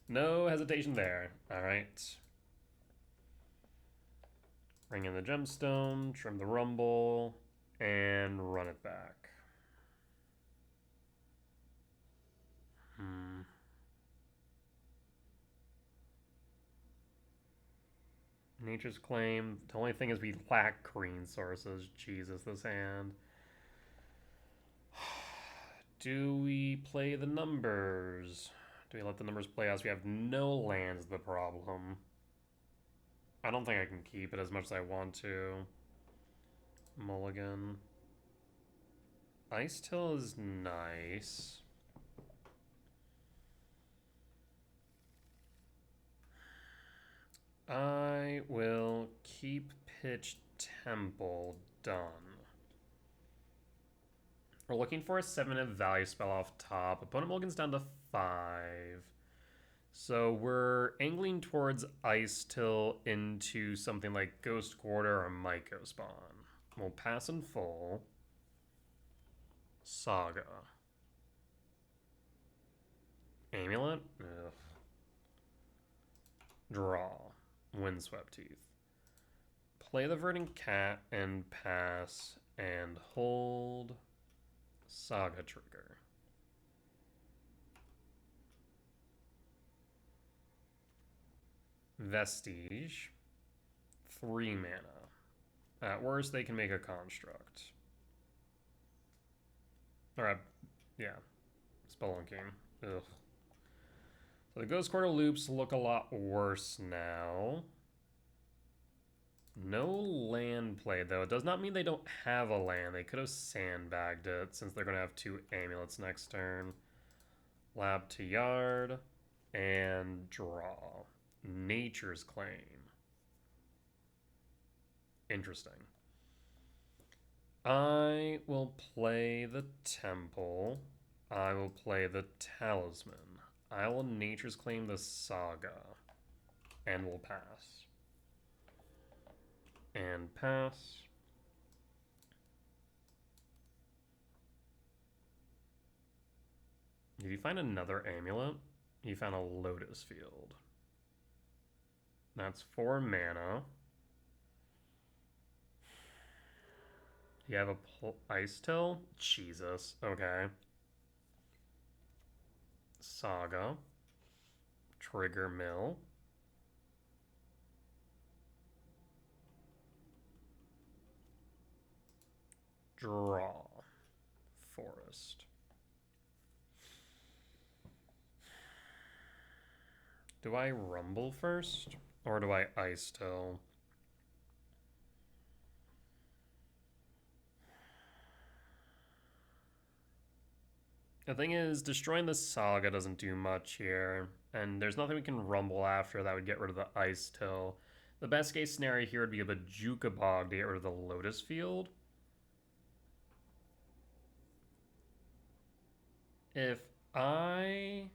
No hesitation there. All right. Bring in the gemstone, trim the rumble, and run it back. Nature's Claim. The only thing is we lack green sources. Jesus, this hand. Do we play the numbers? Do we let the numbers play out? We have no lands, the problem. I don't think I can keep it as much as I want to. Mulligan. Ice Till is nice. I will keep Pitch Temple done. We're looking for a 7 value spell off top. Opponent mulligans down to 5. So we're angling towards Ice Till into something like Ghost Quarter or Maiko Spawn. We'll pass in full. Saga. Amulet? Ugh. Draw. Windswept Teeth. Play the Verdant Cat and pass and hold. Saga trigger. Vestige. 3 mana. At worst, they can make a construct. Alright, yeah. Spelunking. Ugh. So the Ghost Quarter loops look a lot worse now. No land played, though. It does not mean they don't have a land. They could have sandbagged it, since they're going to have 2 amulets next turn. Lab to Yard, and draw. Nature's Claim. Interesting. I will play the Temple. I will play the Talisman. I will Nature's Claim the Saga. And we'll pass. And pass. Did you find another amulet? You found a Lotus Field. That's 4 mana. You have a Ice Till? Jesus. Okay. Saga. Trigger Mill. Draw. Forest. Do I Rumble first? Or do I Ice Till? The thing is, destroying the Saga doesn't do much here, and there's nothing we can Rumble after that would get rid of the Ice Till. The best case scenario here would be a Bajuka Bog to get rid of the Lotus Field. If I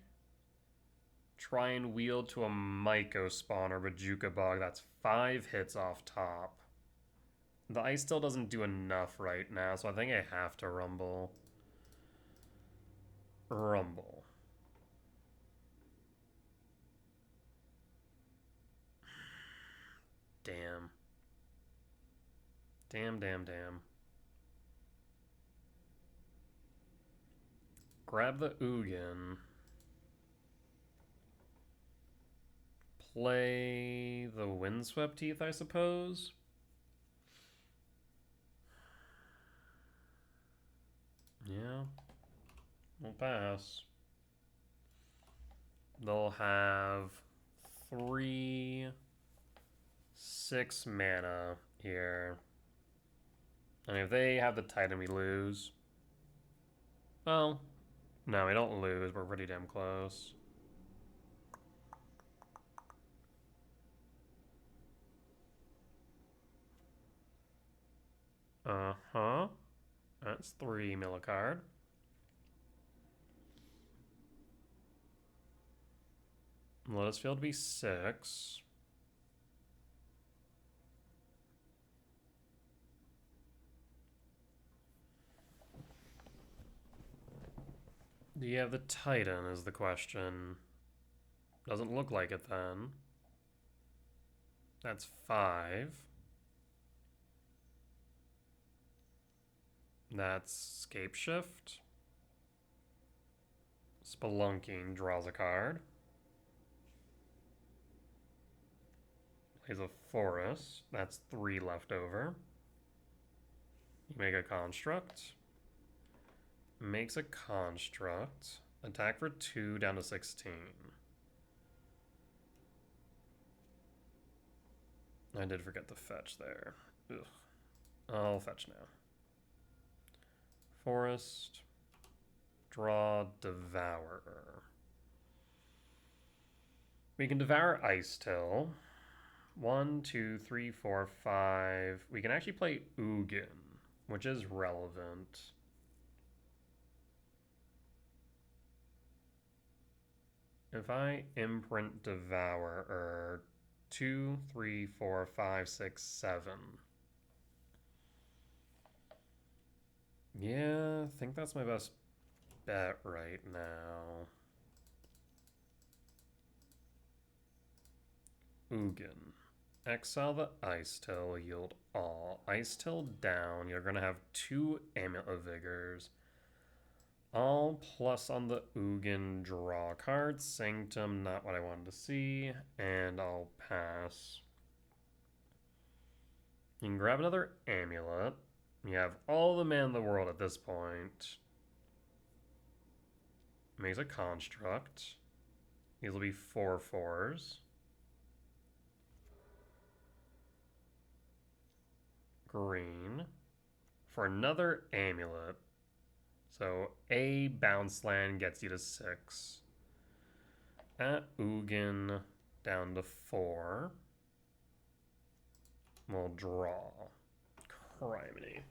try and wield to a Myco spawn or Bajuka Bog, that's 5 hits off top. The Ice still doesn't do enough right now, so I think I have to Rumble. Rumble. Damn. Damn. Grab the Ugin. Play the Windswept Teeth, I suppose. Yeah. We'll pass. They'll have 3, 6 mana here. And if they have the Titan, we lose. Well, no, we don't lose. We're pretty damn close. Uh-huh. That's 3 mill a card. Lotus Field be 6. Do you have the Titan is the question. Doesn't look like it then. That's 5. That's Scape Shift. Spelunking draws a card. Plays a Forest. That's 3 left over. You make a Construct. Makes a Construct. Attack for 2 down to 16. I did forget the fetch there. Ugh. I'll fetch now. Forest. Draw, Devourer. We can Devour Ice Till. 1, 2, 3, 4, 5. We can actually play Ugin, which is relevant. If I imprint Devourer, 2, 3, 4, 5, 6, 7. Yeah, I think that's my best bet right now. Ugin. Exile the Ice Till, yield all. Ice Till down, you're gonna have 2 Amulet of Vigors. All plus on the Ugin, draw cards. Sanctum, not what I wanted to see. And I'll pass. You can grab another Amulet. You have all the mana in the world at this point. Makes a Construct. These will be 4/4s. Green. For another Amulet. So a bounce land gets you to 6. At Ugin down to 4. We'll draw. Criminy.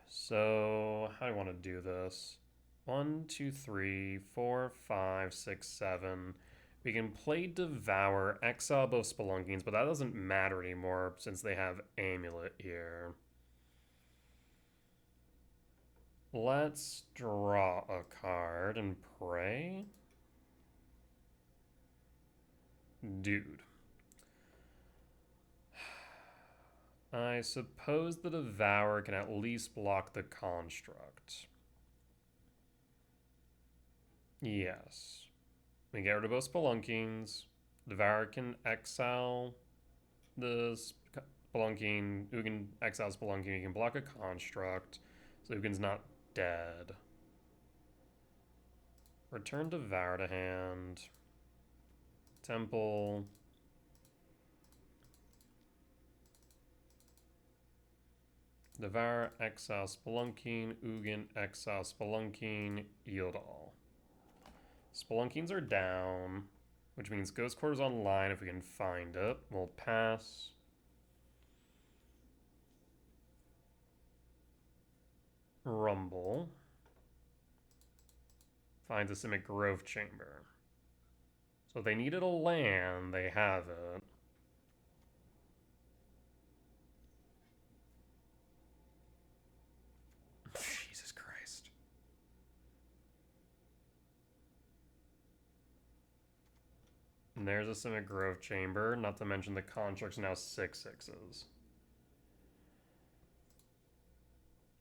So how do I want to do this? 1, 2, 3, 4, 5, 6, 7. We can play Devour, exile both Spelunkings, but that doesn't matter anymore since they have Amulet here. Let's draw a card and pray. Dude. I suppose the Devour can at least block the Construct. Yes. We get rid of both Spelunkings. Devour can exile the Spelunking. Ugin exiles Spelunking. He can block a Construct. So Ugin's not dead. Return Devour to hand. Temple. Devour, exile Spelunking, Ugin, exile Spelunking, yield all. Spelunkings are down, which means Ghost Quarter's online if we can find it. We'll pass. Rumble. Finds a Simic Grove Chamber. So if they needed a land, they have it. Jesus Christ. And there's a Simic Grove Chamber, not to mention the Construct's now 6/6s.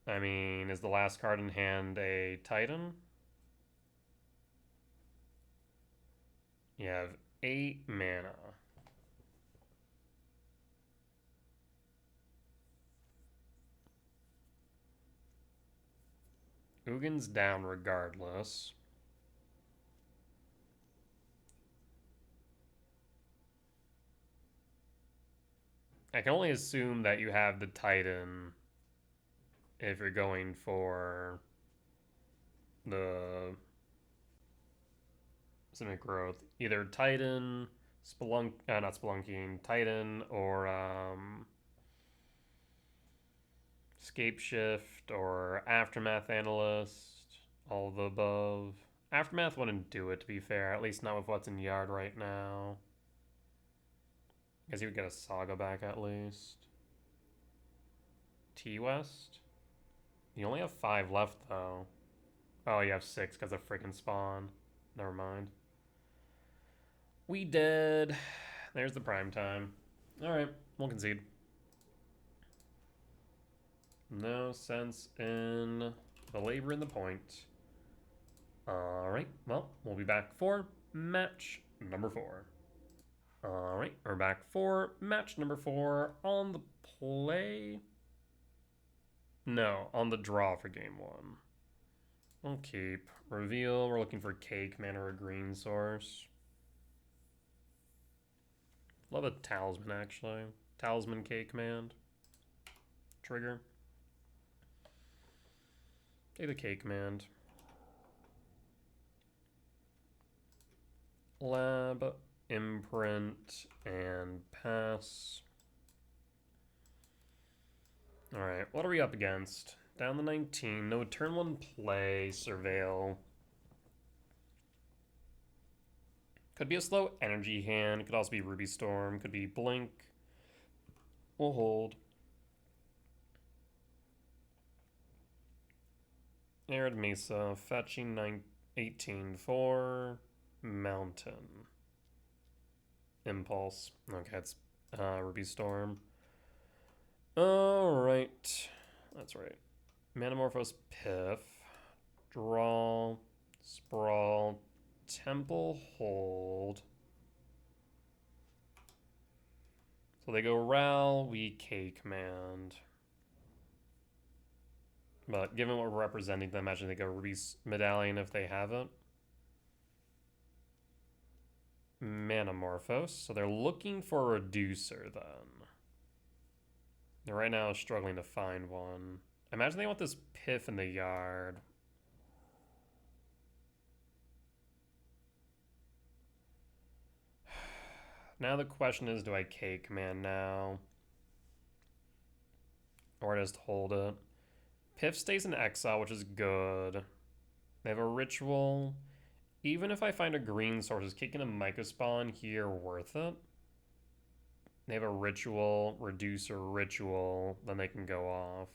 I mean, is the last card in hand a Titan? You have 8 mana. Ugin's down regardless. I can only assume that you have the Titan if you're going for the Simic Growth. Either Titan, not Spelunking, Titan, or Scape Shift, or Aftermath Analyst, all of the above. Aftermath wouldn't do it, to be fair, at least not with what's in Yard right now. I guess you would get a Saga back at least. T-West? You only have 5 left, though. Oh, you have 6 because of freaking spawn. Never mind. We dead. There's the prime time. Alright, we'll concede. No sense in belaboring the point. Alright, well, we'll be back for match number 4. Alright, we're back for match number 4 on the play. No, on the draw for game 1. We'll keep. Reveal, we're looking for Cake mana or a green source. Love a Talisman, actually. Talisman Cake Command. Trigger. Take the Cake Command. Lab, Imprint, and pass. Alright, what are we up against? Down the 19. No turn 1 play. Surveil. Could be a slow energy hand. Could also be Ruby Storm. Could be Blink. We'll hold. Arid Mesa. Fetching 18 for Mountain. Impulse. Okay, it's Ruby Storm. Alright. That's right. Manamorphose Piff. Draw. Sprawl. Temple hold. So they go Ral, we K command. But given what we're representing them, imagine they go Ruby's Medallion if they have it. Manamorphose. So they're looking for a reducer then. They're right now struggling to find one. I imagine they want this Piff in the yard. Now the question is, do I K command now? Or just hold it? Piff stays in exile, which is good. They have a ritual. Even if I find a green source, is kicking a Mycospawn here worth it? They have a ritual, reducer ritual, then they can go off.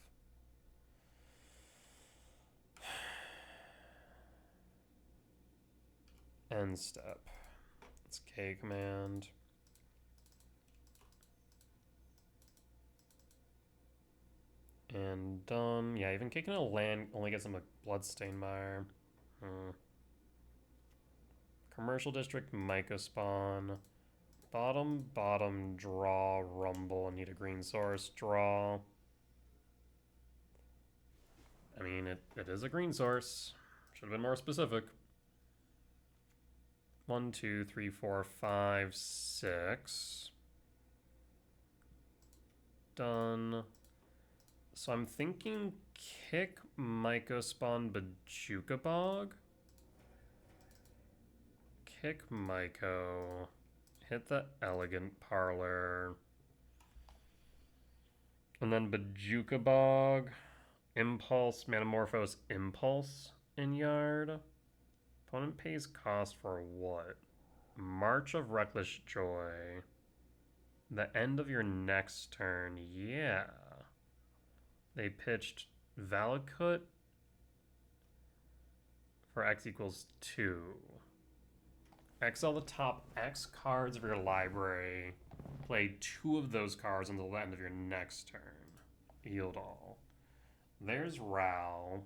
End step. It's K command. And done. Yeah, even kicking a land only gets him a Bloodstained Mire. Commercial District, Myco Spawn. Bottom, draw, rumble, need a green source, draw. I mean, it is a green source. Should have been more specific. 1, 2, 3, 4, 5, 6. Done. So I'm thinking kick Myco Spawn Bajuka Bog. Kick Myco. Hit the Elegant Parlor. And then Bajuka Bog. Impulse, Manamorphose, Impulse in Yard. Opponent pays cost for what? March of Reckless Joy. The end of your next turn, yeah. They pitched Valakut for X equals 2. Exile the top X cards of your library. Play 2 of those cards until the end of your next turn. Yield all. There's Ral.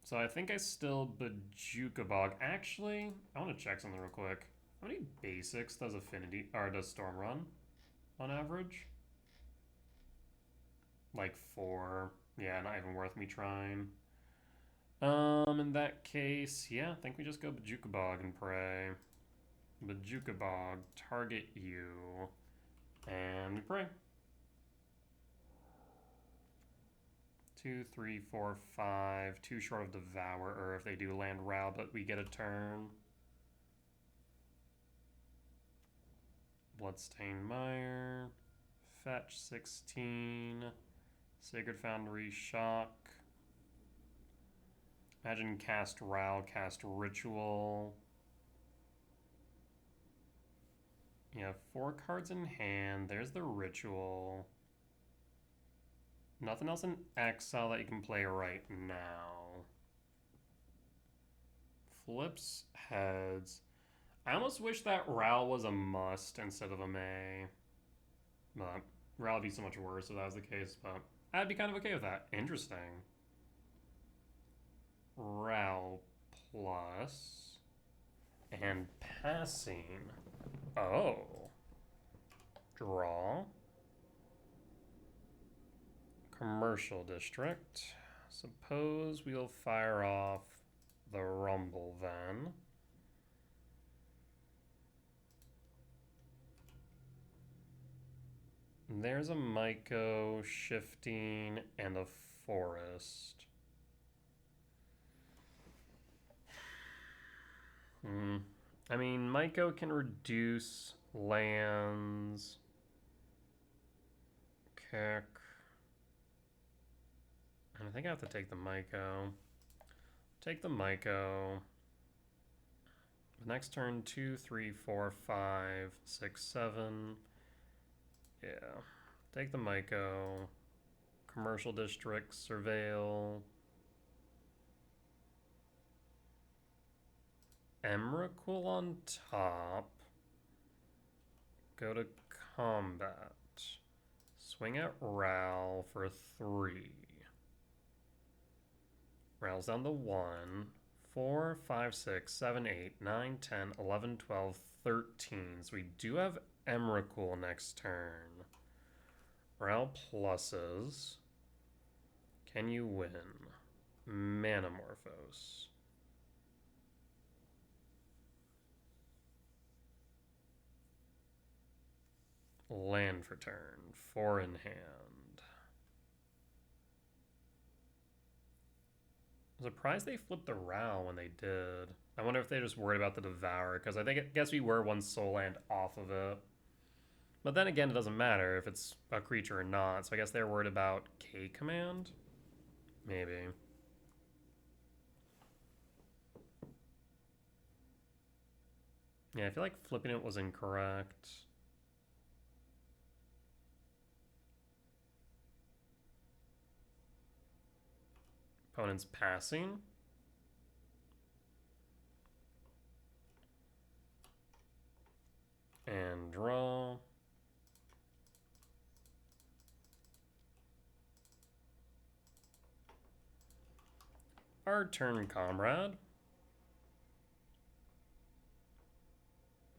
So I think I still Bajuka Bog. Actually, I want to check something real quick. How many basics does Affinity or does Storm run on average? Like 4. Yeah, not even worth me trying. In that case, yeah, I think we just go Bajuka Bog and pray. Bajuka Bog, target you, and we pray. 2, 3, 4, 5. Too short of Devourer if they do land Ral, but we get a turn. Bloodstained Mire. Fetch 16. Sacred Foundry Shock. Imagine cast Ral, cast Ritual. You have 4 cards in hand. There's the Ritual. Nothing else in exile that you can play right now. Flips heads. I almost wish that Ral was a must instead of a May. But Ral would be so much worse if that was the case, but I'd be kind of okay with that. Interesting. Ral plus. And passing. Oh. Draw. Commercial District. Suppose we'll fire off the Rumble then. There's a Myco, Shifting, and a Forest. I mean, Myco can reduce lands. Kick. And I think I have to take the Myco. Take the Myco. The next turn, 2, 3, 4, 5, 6, 7. Yeah. Take the Myco. Commercial District, Surveil. Emrakul on top. Go to combat. Swing at Ral for 3. Ral's down to 1. 4, 5, 6, 7, 8, 9, 10, 11, 12, 13. So we do have Emrakul next turn. Ral pluses. Can you win? Manamorphose. Land for turn. 4 in hand. I'm surprised they flipped the Ral when they did. I wonder if they just worried about the Devourer, because I guess we were 1 soul land off of it. But then again, it doesn't matter if it's a creature or not, so I guess they're worried about K command? Maybe. Yeah, I feel like flipping it was incorrect. Opponent's passing. And draw. Our turn, comrade.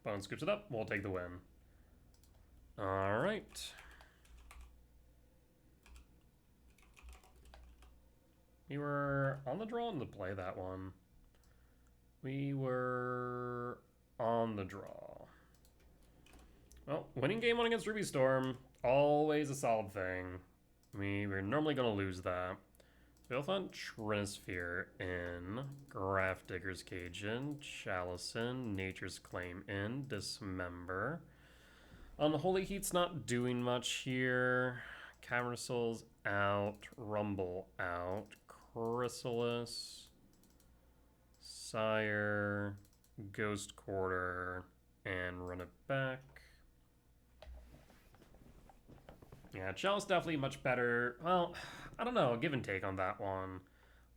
Opponent scoops it up. We'll take the win. All right. We were on the draw and the play that one. We were on the draw. Well, winning game one against Ruby Storm, always a solid thing. We were normally going to lose that. We also found Trinisphere in, Grafdigger's Cage in, Chalice in, Nature's Claim in, Dismember. Unholy Heat's not doing much here. Cavern of Souls out, Rumble out, Chrysalis, Sire, Ghost Quarter, and run it back. Yeah, Chalice definitely much better. Well, I don't know, give and take on that one.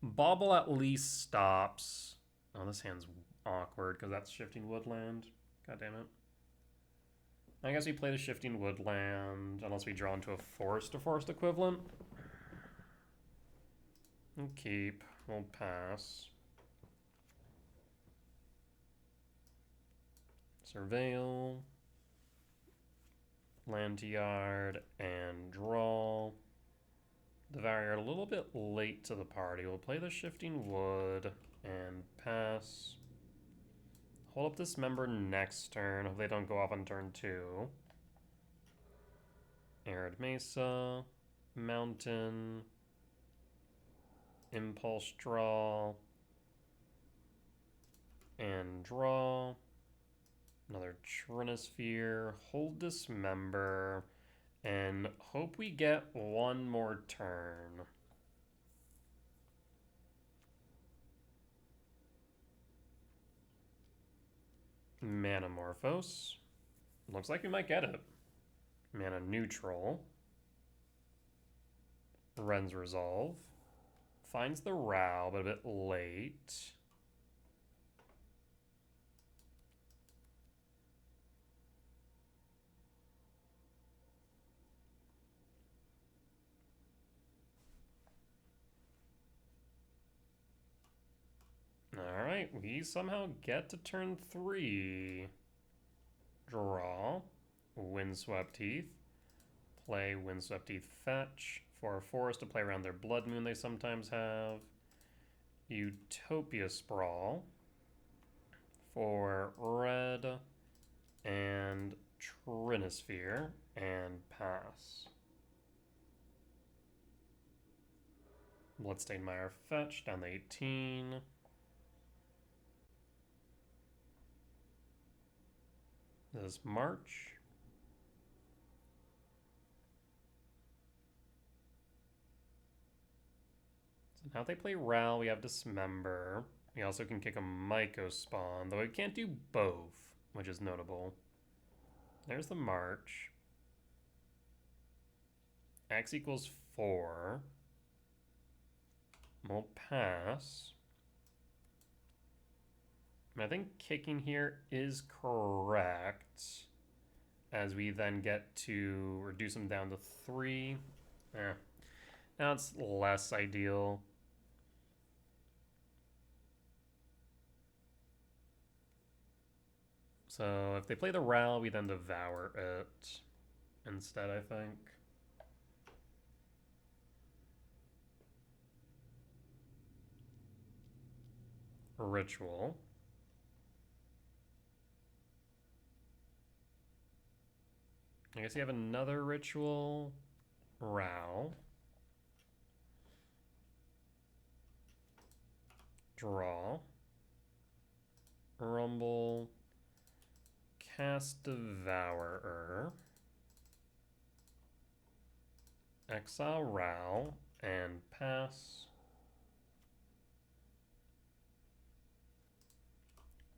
Bauble at least stops. Oh, this hand's awkward because that's Shifting Woodland. God damn it. I guess we play the Shifting Woodland unless we draw into a forest equivalent. We'll keep. We'll pass. Surveil. Land to yard and draw. Devour a little bit late to the party. We'll play the Shifting Wood and pass. Hold up this member next turn. Hope they don't go off on turn 2. Arid Mesa. Mountain. Impulse draw. And draw. Another Trinisphere. Hold Dismember. And hope we get one more turn. Manamorphose. Looks like we might get it. Mana neutral. Ren's Resolve. Finds the Row, but a bit late. Alright, we somehow get to turn 3. Draw. Windswept Heath. Play Windswept Heath fetch. For a forest to play around their Blood Moon they sometimes have. Utopia Sprawl. For red. And Trinisphere. And pass. Bloodstained Mire fetch down to 18. This March. So now they play Ral, we have Dismember. We also can kick a Myco Spawn, though we can't do both, which is notable. There's the March. X equals 4. We'll pass. I think kicking here is correct, as we then get to reduce them down to 3. Now it's less ideal. So if they play the Ral, we then devour it instead, I think. Ritual. I guess you have another ritual. Row. Draw. Rumble. Cast Devourer. Exile Row. And pass.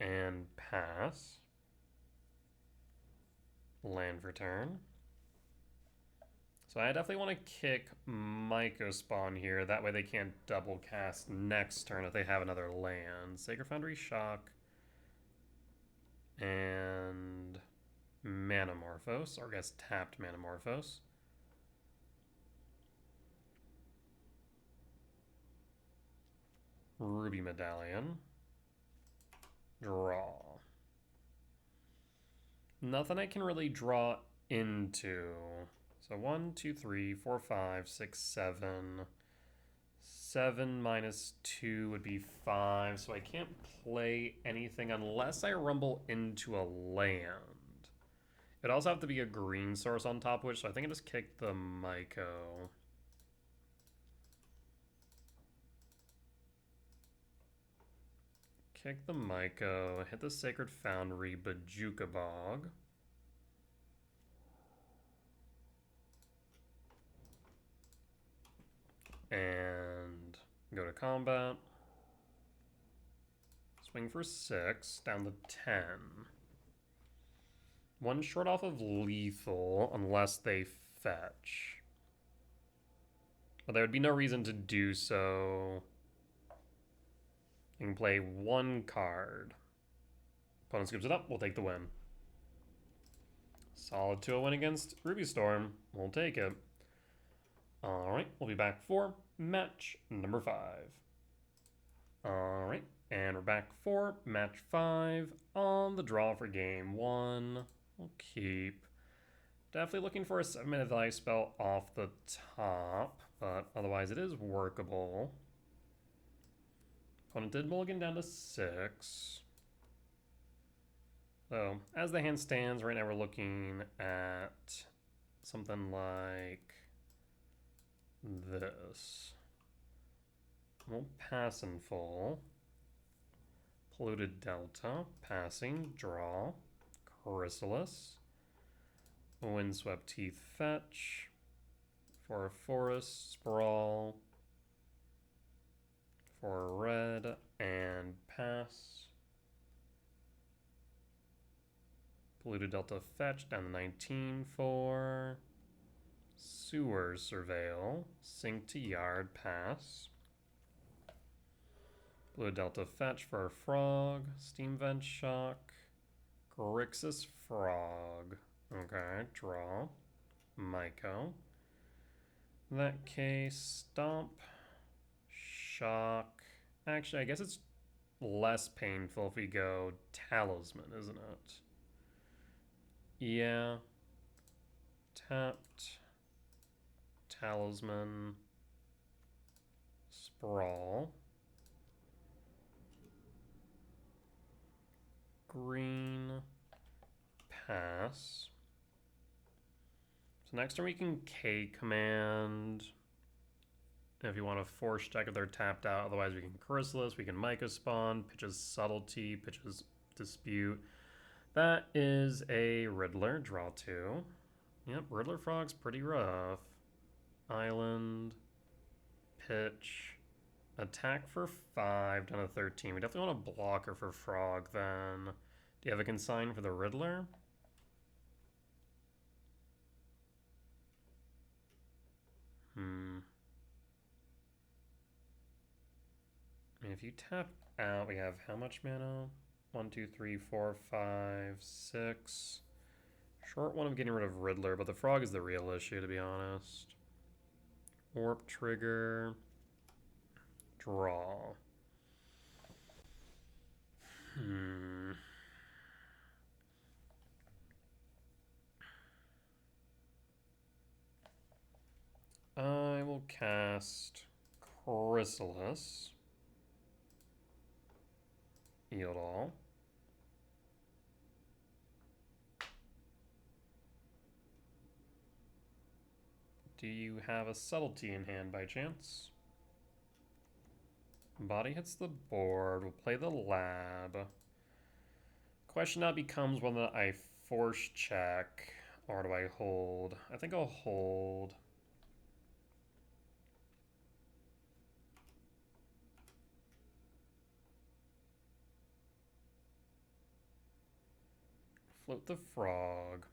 And pass. Land for turn. So I definitely want to kick Myco Spawn here. That way they can't double cast next turn if they have another land. Sacred Foundry Shock. And Manamorphose, or I guess tapped Manamorphose. Ruby Medallion. Draw. Nothing I can really draw into. So 1, 2, 3, 4, 5, 6, 7. 7 minus 2 would be 5, so I can't play anything unless I rumble into a land. It'd also have to be a green source on top of which, so I think I just kick the Myco. Kick the Myco, hit the Sacred Foundry, Bajuka Bog. And go to combat. Swing for 6, down to 10. One short off of lethal unless they fetch. But there would be no reason to do so. You can play one card. Opponent scoops it up, we'll take the win. Solid 2-0 win against Ruby Storm. We'll take it. Alright, we'll be back for match number 5. Alright, and we're back for match 5 on the draw for game 1. We'll keep. Definitely looking for a 7-minute value spell off the top, but otherwise it is workable. Opponent did mulligan down to 6. So, as the hand stands, right now we're looking at something like this. We'll pass in full. Polluted Delta, passing, draw, Chrysalis, Windswept Teeth, fetch, for a forest, sprawl, for a red, and pass. Polluted Delta, fetch, down to 19 for Sewer Surveil, sink to yard, pass. Blue Delta fetch for a frog. Steam Vent Shock. Grixis Frog. Okay, draw. Myco. In that case, Stomp. Shock. Actually, I guess it's less painful if we go Talisman, isn't it? Yeah. Tapped. Talisman. Sprawl. Green, pass. So next turn we can K command. If you want to force check if they're tapped out, otherwise we can Chrysalis, we can Myco Spawn, pitches Subtlety, pitches Dispute. That is a Riddler, draw 2. Yep, Riddler Frog's pretty rough. Island, pitch. Attack for 5, down to 13. We definitely want a blocker for Frog then. Do you have a consign for the Riddler? I mean, if you tap out, we have how much mana? 1, 2, 3, 4, 5, 6. Short one of getting rid of Riddler, but the Frog is the real issue, to be honest. Warp Trigger. Draw. I will cast Chrysalis. Yield all. Do you have a Subtlety in hand by chance? Body hits the board. We'll play the lab. Question now becomes whether I force check or do I hold. I think I'll hold. Float the frog.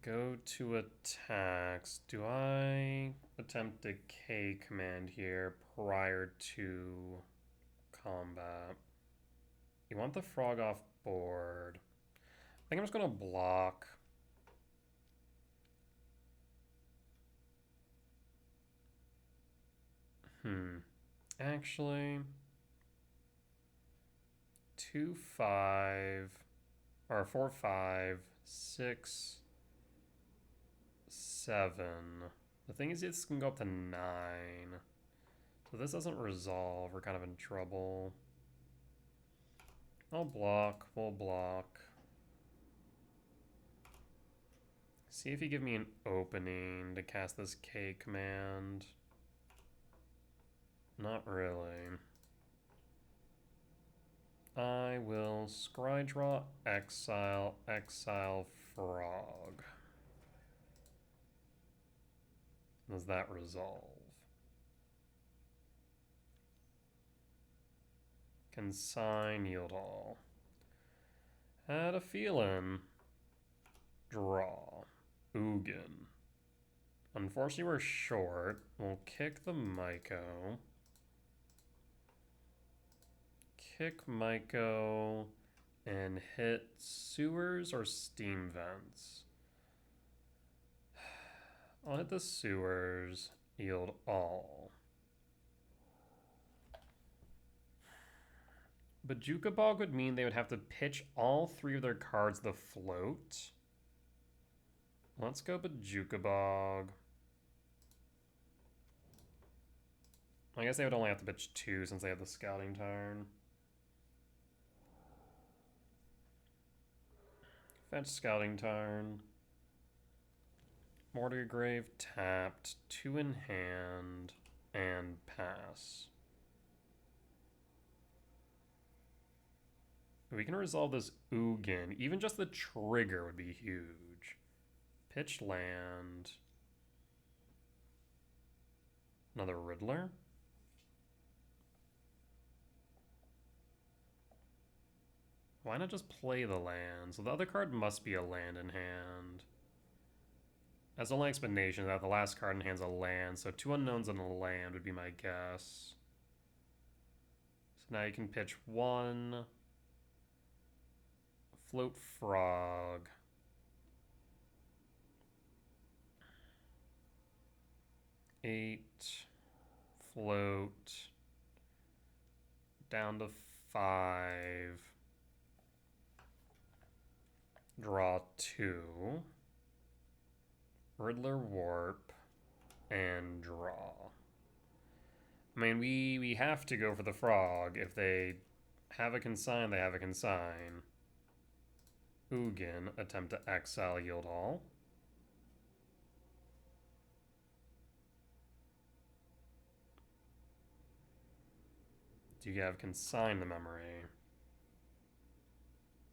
Go to attacks. Do I attempt a K command here prior to combat? You want the frog off board. I think I'm just going to block. Actually, 2, 5, or 4, 5, 6, 7. The thing is, this can go up to 9. So this doesn't resolve. We're kind of in trouble. I'll block. We'll block. See if you give me an opening to cast this K command. Not really. I will scry draw, exile, exile, frog. Does that resolve? Consign, yield all. Had a feeling. Draw. Ugin. Unfortunately, we're short. We'll kick the Myco. Kick Myco and hit sewers or steam vents. I'll hit the sewers, yield all. Bajuka Bog would mean they would have to pitch all 3 of their cards the float. Let's go Bajuka Bog. I guess they would only have to pitch 2 since they have the scouting turn. Fetch scouting turn. Mortar Grave tapped, 2 in hand, and pass. We can resolve this Ugin. Even just the trigger would be huge. Pitch land. Another Riddler. Why not just play the land? So the other card must be a land in hand. That's the only explanation, that the last card in hand's a land, so 2 unknowns and a land would be my guess. So now you can pitch 1. Float frog. Eight. Float. Down to 5. Draw 2. Riddler warp. And draw. I mean, we have to go for the frog. If they have a consign, they have a consign. Ugin, attempt to exile, yield all. Do you have consign the memory?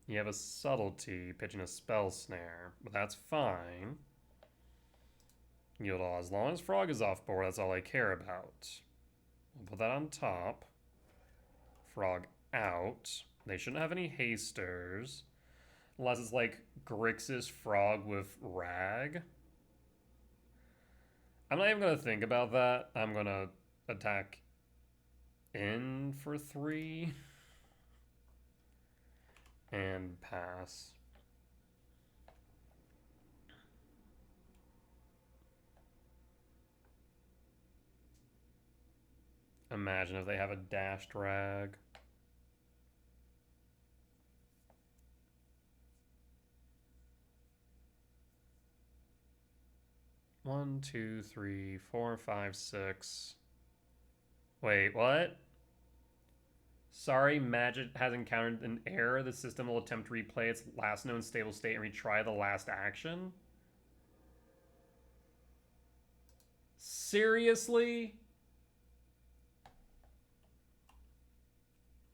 You have a subtlety, pitching a spell snare, but that's fine. Yield all. As long as frog is off board, that's all I care about. We'll put that on top. Frog out. They shouldn't have any hasters. Unless it's like Grixis frog with rag. I'm not even going to think about that. I'm going to attack in for 3. And pass. Imagine if they have a dashed rag. One, 2, 3, 4, 5, 6. Wait, what? Sorry, Magic has encountered an error. The system will attempt to replay its last known stable state and retry the last action. Seriously?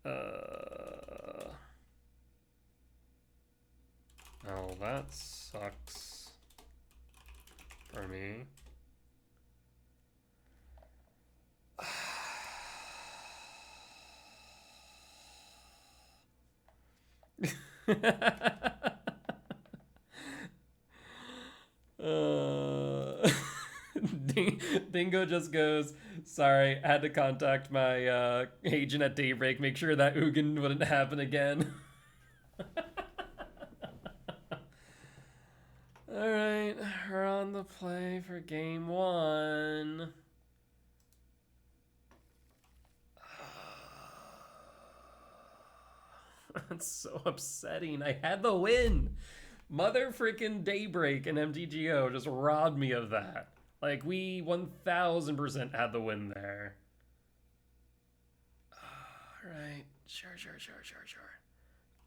Oh, that sucks for me. Dingo just goes, sorry, I had to contact my agent at Daybreak, make sure that Ugin wouldn't happen again. Alright, we're on the play for game one. That's so upsetting. I had the win. Mother freaking Daybreak and MTGO just robbed me of that. Like, we 1000% had the win there. Alright, sure.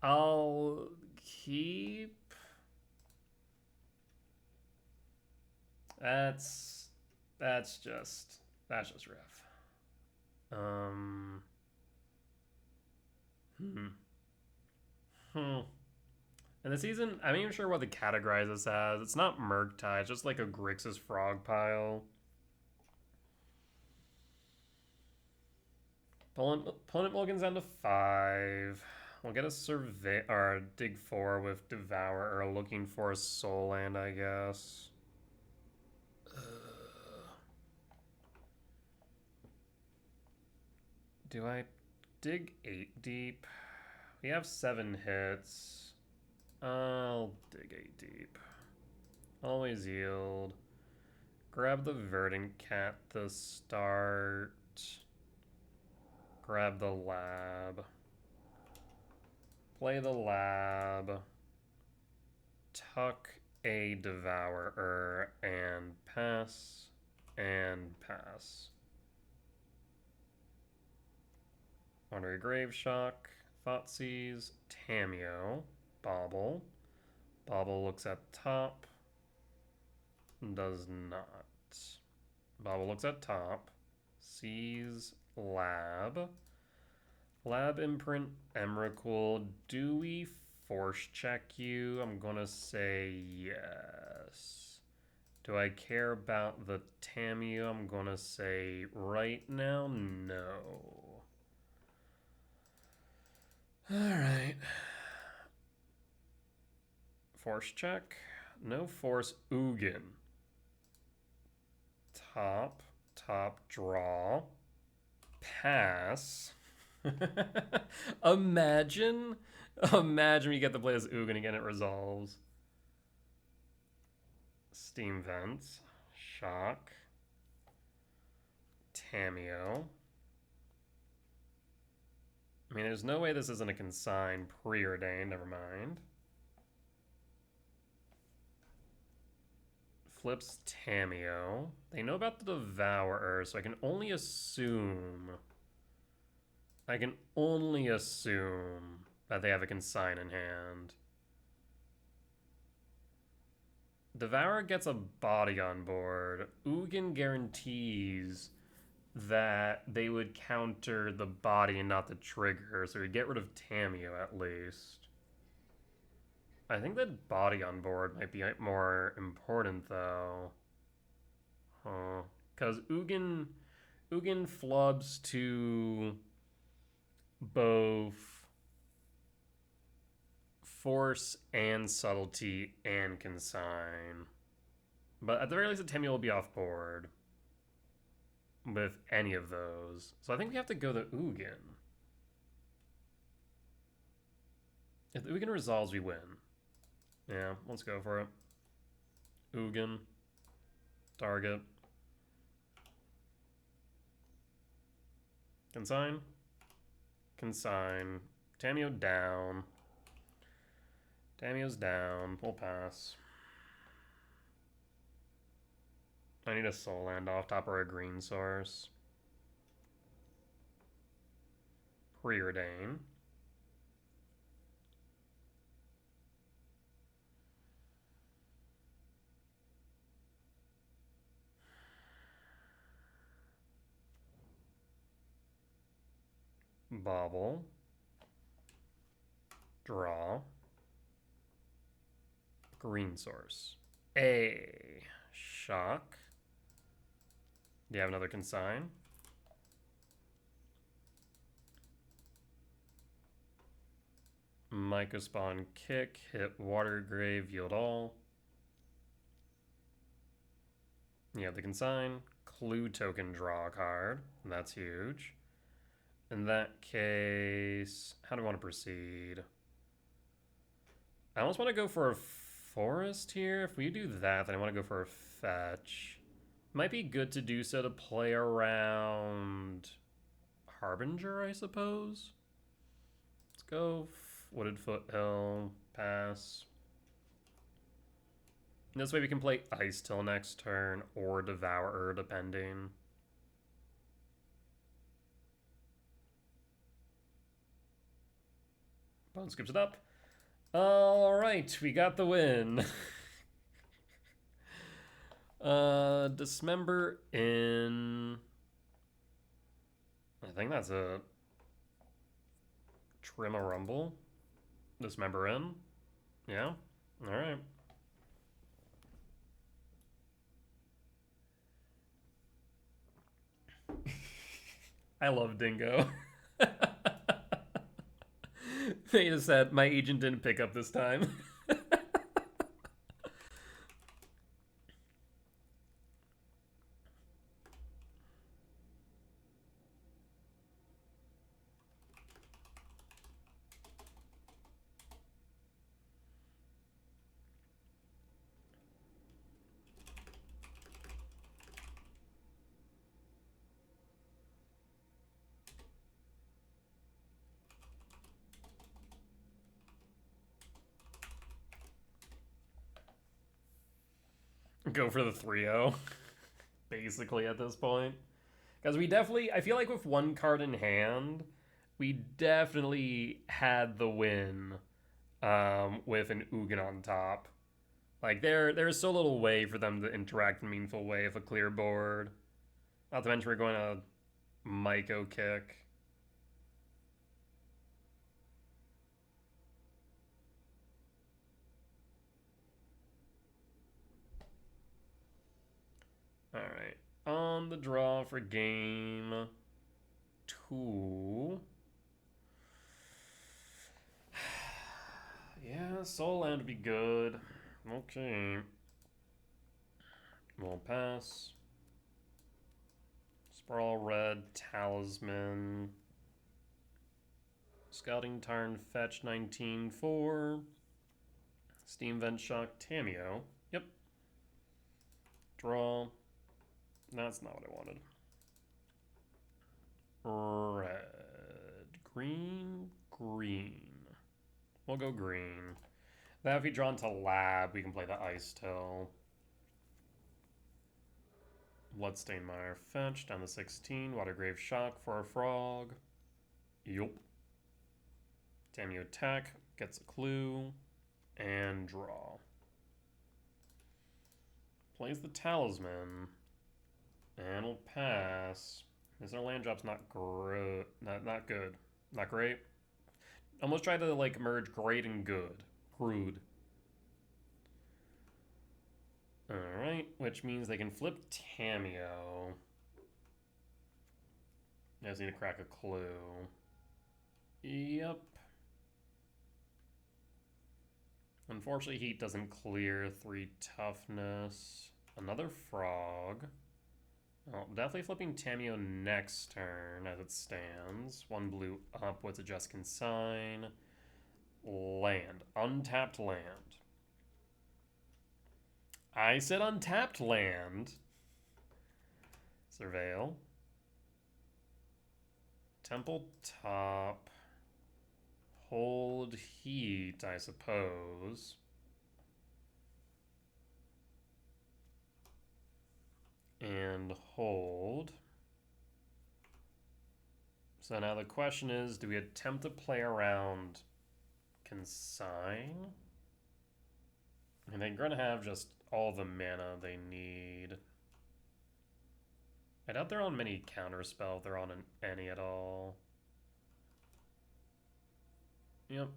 I'll keep. That's just rough. And the season, I'm not even sure what the categorize this as. It's not Murktide, it's just like a Grixis frog pile. Opponent mulligans down to 5. We'll get a survey or dig 4 with Devour, or looking for a soul land, I guess. Do I dig 8 deep? We have 7 hits. I'll dig 8 deep. Always yield. Grab the Verdant Cat to start. Grab the lab. Play the lab. Tuck a Devourer and pass. And pass. Honorary Graveshock. Thoughtseize. Tameo. Bobble. Bobble looks at top. Does not. Bobble looks at top. Sees lab. Lab imprint Emrakul. Do we force check you? I'm gonna say yes. Do I care about the Tameo? I'm gonna say right now, no. Alright. Force check. No force. Ugin. Top. Draw. Pass. Imagine we get to play as Ugin again, it resolves. Steam Vents. Shock. Tameo. I mean, there's no way this isn't a consign preordained, never mind. Flips Tameo. They know about the Devourer, so I can only assume that they have a consign in hand. Devourer gets a body on board. Ugin guarantees that they would counter the body and not the trigger, so we get rid of Tameo at least. I think that body on board might be more important, though. Huh. Because Ugin flubs to both force and subtlety and consign. But at the very least, the Tameo will be off board with any of those. So I think we have to go to Ugin. If Ugin resolves, we win. Yeah, let's go for it. Ugin. Target. Consign. Tameo down. Tameo's down. We'll pass. I need a soul land off top or a green source. Preordain. Bobble. Draw. Green source. A shock. Do you have another consign? Mycospawn kick, hit water grave, yield all. Yeah, they consign. Clue token, draw a card. That's huge. In that case, how do I want to proceed? I almost want to go for a forest here. If we do that, then I want to go for a fetch. Might be good to do so to play around Harbinger, I suppose. Let's go Wooded Foothill, pass. This way we can play Ice till next turn or Devourer, depending. Bone skips it up. All right, we got the win. Dismember in. I think that's a Trim a Rumble. Dismember in. Yeah. All right. I love Dingo. They just said my agent didn't pick up this time. Go for the 3-0. Basically at this point. Because we definitely, I feel like with one card in hand, we definitely had the win with an Ugin on top. Like, there's so little way for them to interact in a meaningful way with a clear board. Not to mention we're going to Myco kick. Alright. On the draw for game 2. Yeah, Soul Land would be good. Okay. We'll pass. Sprawl Red, Talisman. Scouting Tarn, fetch 19-4. Steam Vent Shock, Tameo. Yep. Draw. That's not what I wanted. Red. Green. Green. We'll go green. Then if we draw into Lab, we can play the Ice Till. Bloodstain Mire, fetch, down to 16. Watergrave Shock for a frog. Yup. Tameo attack, gets a clue, and draw. Plays the Talisman, and we'll pass. Because our land drop's not good. Not great. Almost try to like merge great and good. Crude. Alright, which means they can flip Tameo. I just need to crack a clue. Yep. Unfortunately, Heat doesn't clear 3 toughness. Another frog. Well, definitely flipping Tameo next turn as it stands. 1 blue up. What's a just consign? Land. Untapped land. I said untapped land. Surveil. Temple top. Hold Heat, I suppose. And hold. So now the question is, do we attempt to play around Consign? And they're going to have just all the mana they need. I doubt they're on many counterspell if they're on any at all. Yep.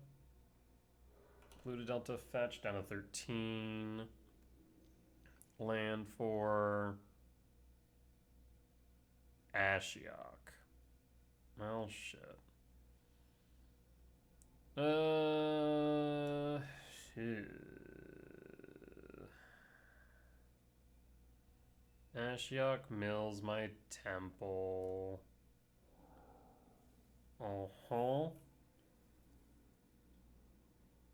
Blue to Delta fetch down to 13. Land for Ashiok. Well, shit. Shit. Ashiok mills my temple. Uh-huh.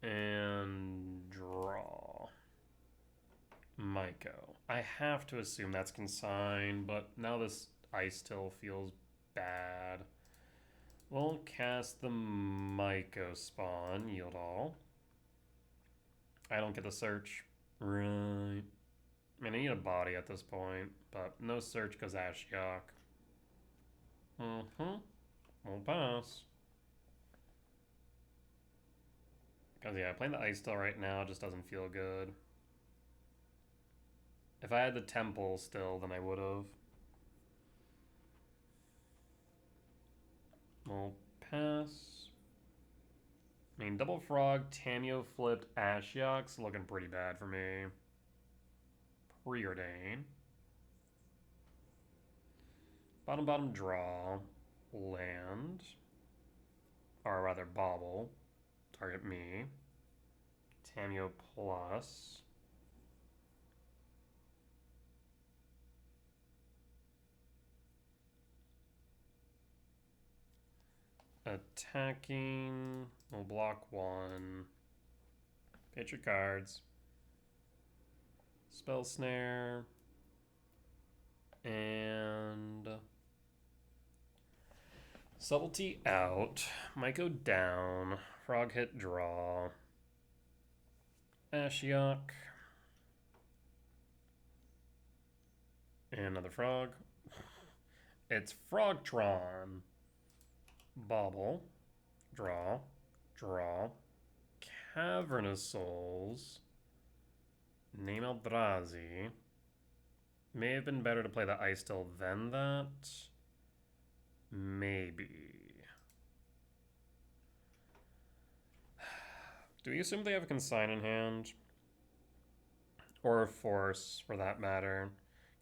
And draw. Myco. I have to assume that's consigned, but now this ice still feels bad. We'll cast the Myco spawn, yield all. I don't get the search. Right. I mean, I need a body at this point, but no search because Ashiok. Mm-hmm. We'll pass. Because, yeah, playing the ice still right now just doesn't feel good. If I had the temple still, then I would have. We'll pass. I mean, double frog, Tameo flipped, Ashiok's looking pretty bad for me. Preordain. Bottom draw. Land. Or rather, bobble. Target me. Tameo plus. Attacking. We'll block one. Pitch your cards. Spell snare. And subtlety out. Might go down. Frog hit draw. Ashiok. And another frog. It's Frogtron. Bobble. Draw. Draw. Cavernous Souls. Name Eldrazi. May have been better to play the ice still than that. Maybe. Do we assume they have a consign in hand? Or a force, for that matter.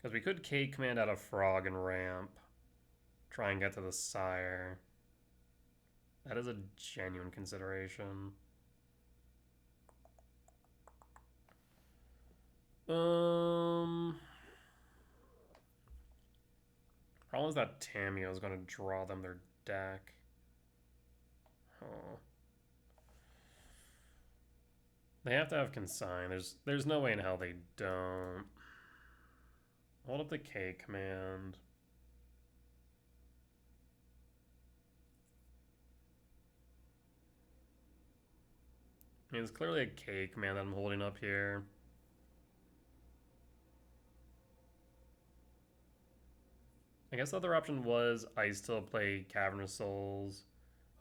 Because we could K-command out a frog and ramp. Try and get to the sire. That is a genuine consideration. Problem is that Tameo is going to draw them their deck. Oh. They have to have consign. There's no way in hell they don't. Hold up the K command. I mean, it's clearly a K command that I'm holding up here. I guess the other option was I still play Cavernous Souls.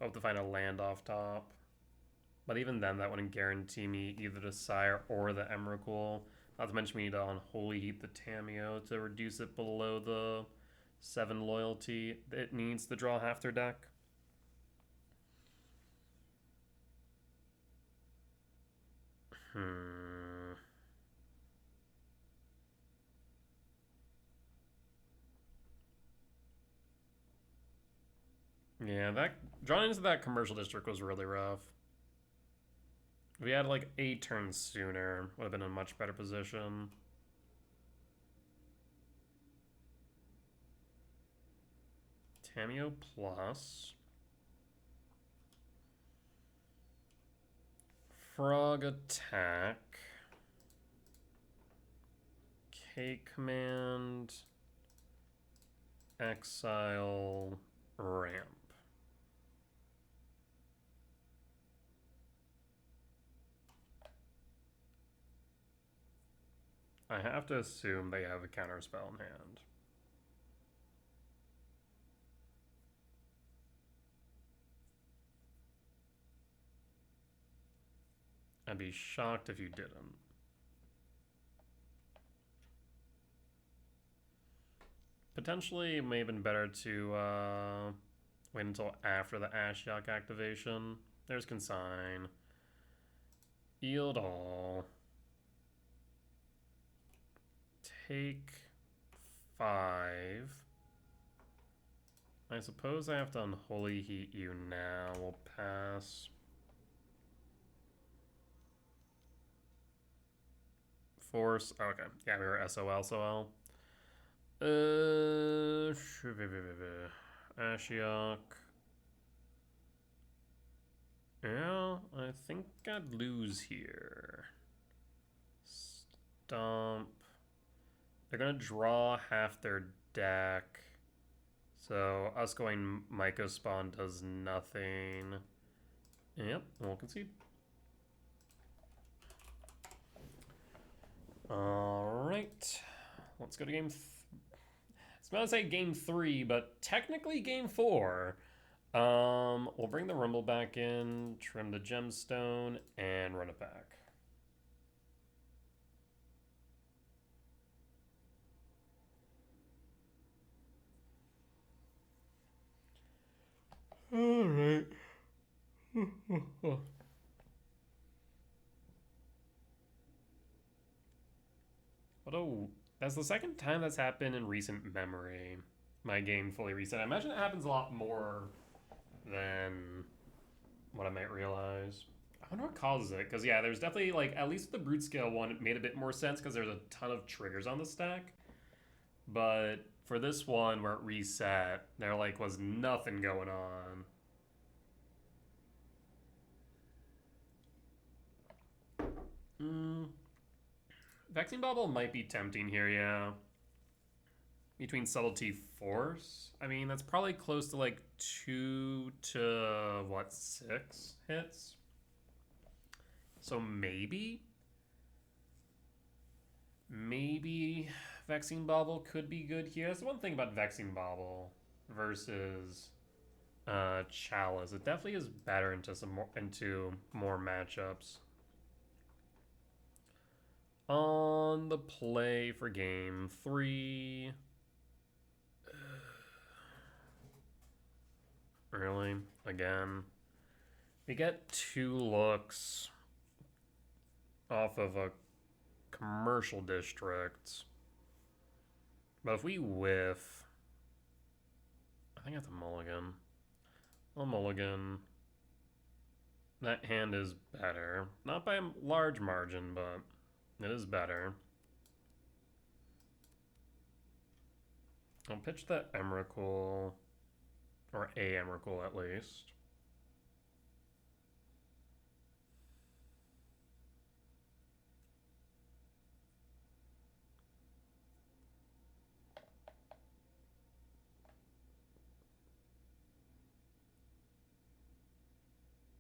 Hope to find a land off top. But even then, that wouldn't guarantee me either the Sire or the Emrakul. Not to mention we need to Unholy Heat the Tameo to reduce it below the 7 loyalty it needs to draw half their deck. Yeah, that drawing into that commercial district was really rough. If we had like 8 turns sooner, would have been in a much better position. Tameo plus. Frog attack. K command. Exile. Ramp. I have to assume they have a counterspell in hand. I'd be shocked if you didn't. Potentially, it may have been better to wait until after the Ashiok activation. There's consign. Yield all. Take 5. I suppose I have to Unholy Heat you now. We'll pass. Force. Okay. Yeah, we were SOL. Ashiok. Yeah, I think I'd lose here. Stomp. They're gonna draw half their deck. So us going Myco Spawn does nothing. Yep, we'll concede. Alright. Let's go to game... I was about to say game 3, but technically game 4. We'll bring the Rumble back in, trim the Gemstone, and run it back. Alright. Although, that's the second time that's happened in recent memory. My game fully reset. I imagine it happens a lot more than what I might realize. I wonder what causes it, because yeah, there's definitely, like, at least the brute scale one, it made a bit more sense because there's a ton of triggers on the stack. But for this one where it reset, there like was nothing going on. Vaccine Bubble might be tempting here, yeah. Between Subtlety Force, I mean, that's probably close to like 2 to, what, 6 hits? So maybe Vaccine Bobble could be good here. That's the one thing about Vaccine Bobble versus Chalice. It definitely is better into more matchups. On the play for game 3. Really? Again? We get 2 looks off of a commercial district. But if we whiff, I think I have to mulligan. I'll mulligan. That hand is better. Not by a large margin, but it is better. I'll pitch that Emrakul, or a Emrakul at least.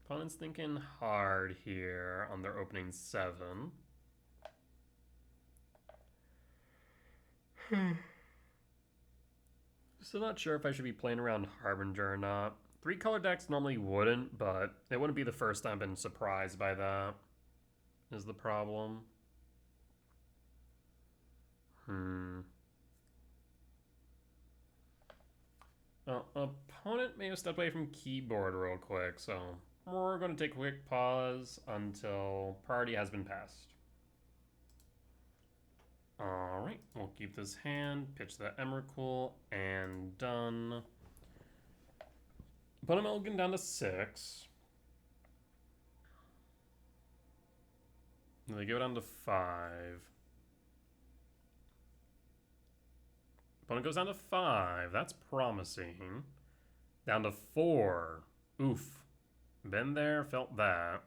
Opponent's thinking hard here on their opening 7. Still not sure if I should be playing around Harbinger or not. 3-color decks normally wouldn't, but it wouldn't be the first time I've been surprised by that, is the problem. Opponent may have stepped away from keyboard real quick, so we're going to take a quick pause until priority has been passed. Alright, we'll keep this hand, pitch the Emrakul, and done. Put a mulligan down to 6. They go down to 5. Opponent goes down to 5. That's promising. Down to 4. Oof. Been there, felt that.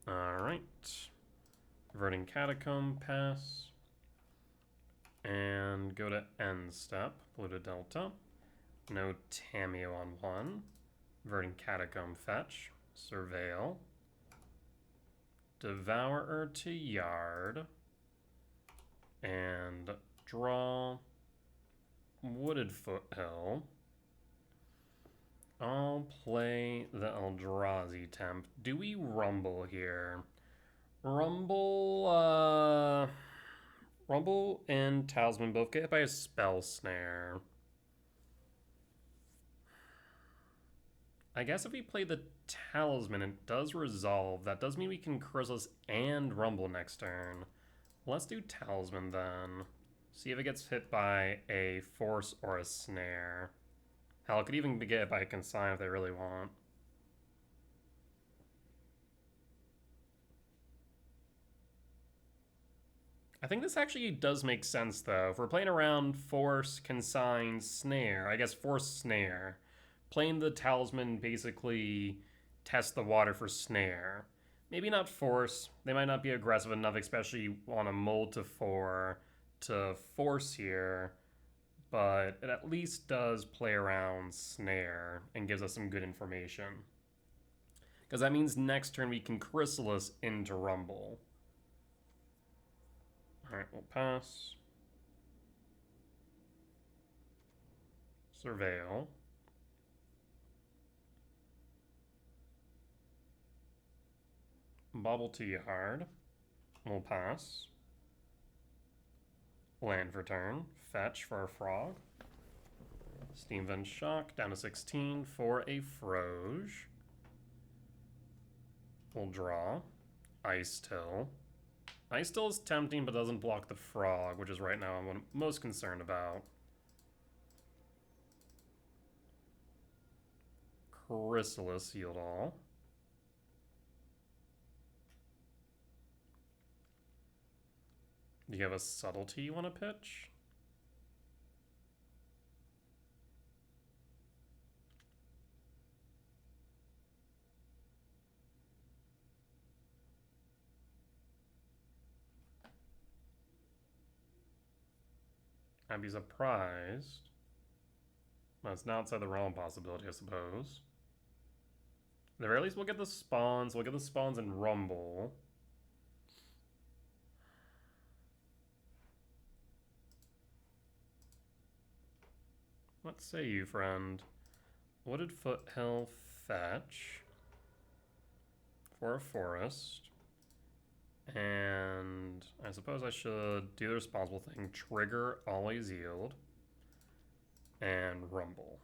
Alright. Verdant Catacomb, pass. And go to end step. Blue to Delta. No Tameo on 1. Verdant Catacomb, fetch. Surveil. Devourer to Yard. And draw Wooded Foothill. I'll play the Eldrazi temp. Do we rumble here? Rumble and Talisman both get hit by a Spell Snare. I guess if we play the Talisman, it does resolve. That does mean we can Chrysalis and Rumble next turn. Let's do Talisman then. See if it gets hit by a Force or a Snare. Hell, it could even get hit by a Consign if they really want. I think this actually does make sense, though. If we're playing around Force, Consign, Snare, I guess Force, Snare, playing the Talisman basically test the water for Snare. Maybe not Force. They might not be aggressive enough, especially on a mold to 4 to Force here, but it at least does play around Snare and gives us some good information. Because that means next turn we can Chrysalis into Rumble. Alright, we'll pass. Surveil. Bobble Tea Hard. We'll pass. Land for turn. Fetch for a frog. Steam Vent Shock down to 16 for a Froge. We'll draw. Ice Till. Ice Till is tempting but doesn't block the frog, which is right now what I'm most concerned about. Chrysalis Yield All. Do you have a subtlety you want to pitch? I'd be surprised. Well, it's not outside the realm possibility, I suppose. At the very least, we'll get the spawns. We'll get the spawns in Rumble. What say you, friend? Wooded Foothill Fetch for a forest. And I suppose I should do the responsible thing. Trigger, always yield. And Rumble.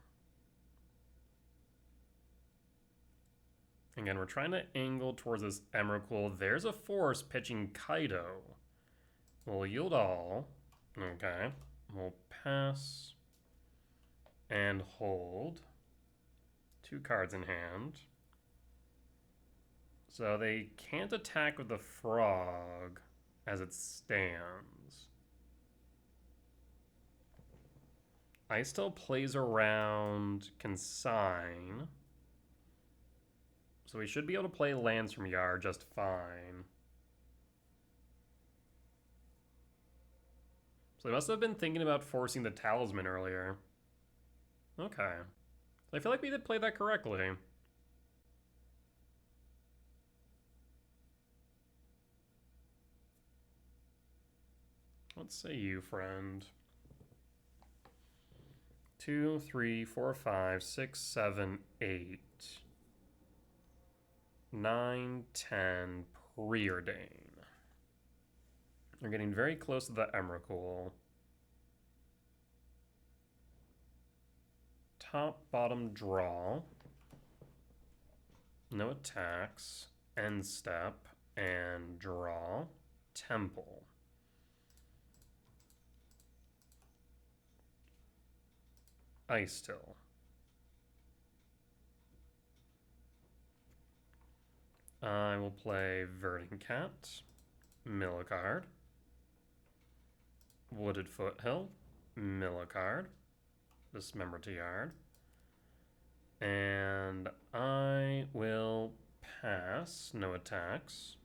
Again, we're trying to angle towards this Emrakul. There's a force pitching Kaido. We'll yield all. Okay. We'll pass. And hold. 2 cards in hand. So they can't attack with the frog as it stands. Ice still plays around Consign. So we should be able to play lands from Yard just fine. So they must have been thinking about forcing the Talisman earlier. Okay. I feel like we did play that correctly. What say you, friend? 2, 3, 4, 5, 6, 7, 8. 9, 10, Preordain. We're getting very close to the Emrakul. Top, bottom, draw. No attacks. End step. And draw. Temple. Ice Still. I will play Verdant Cat, mill a card. Wooded Foothill, mill a card. Dismember to Yard. And I will pass, no attacks.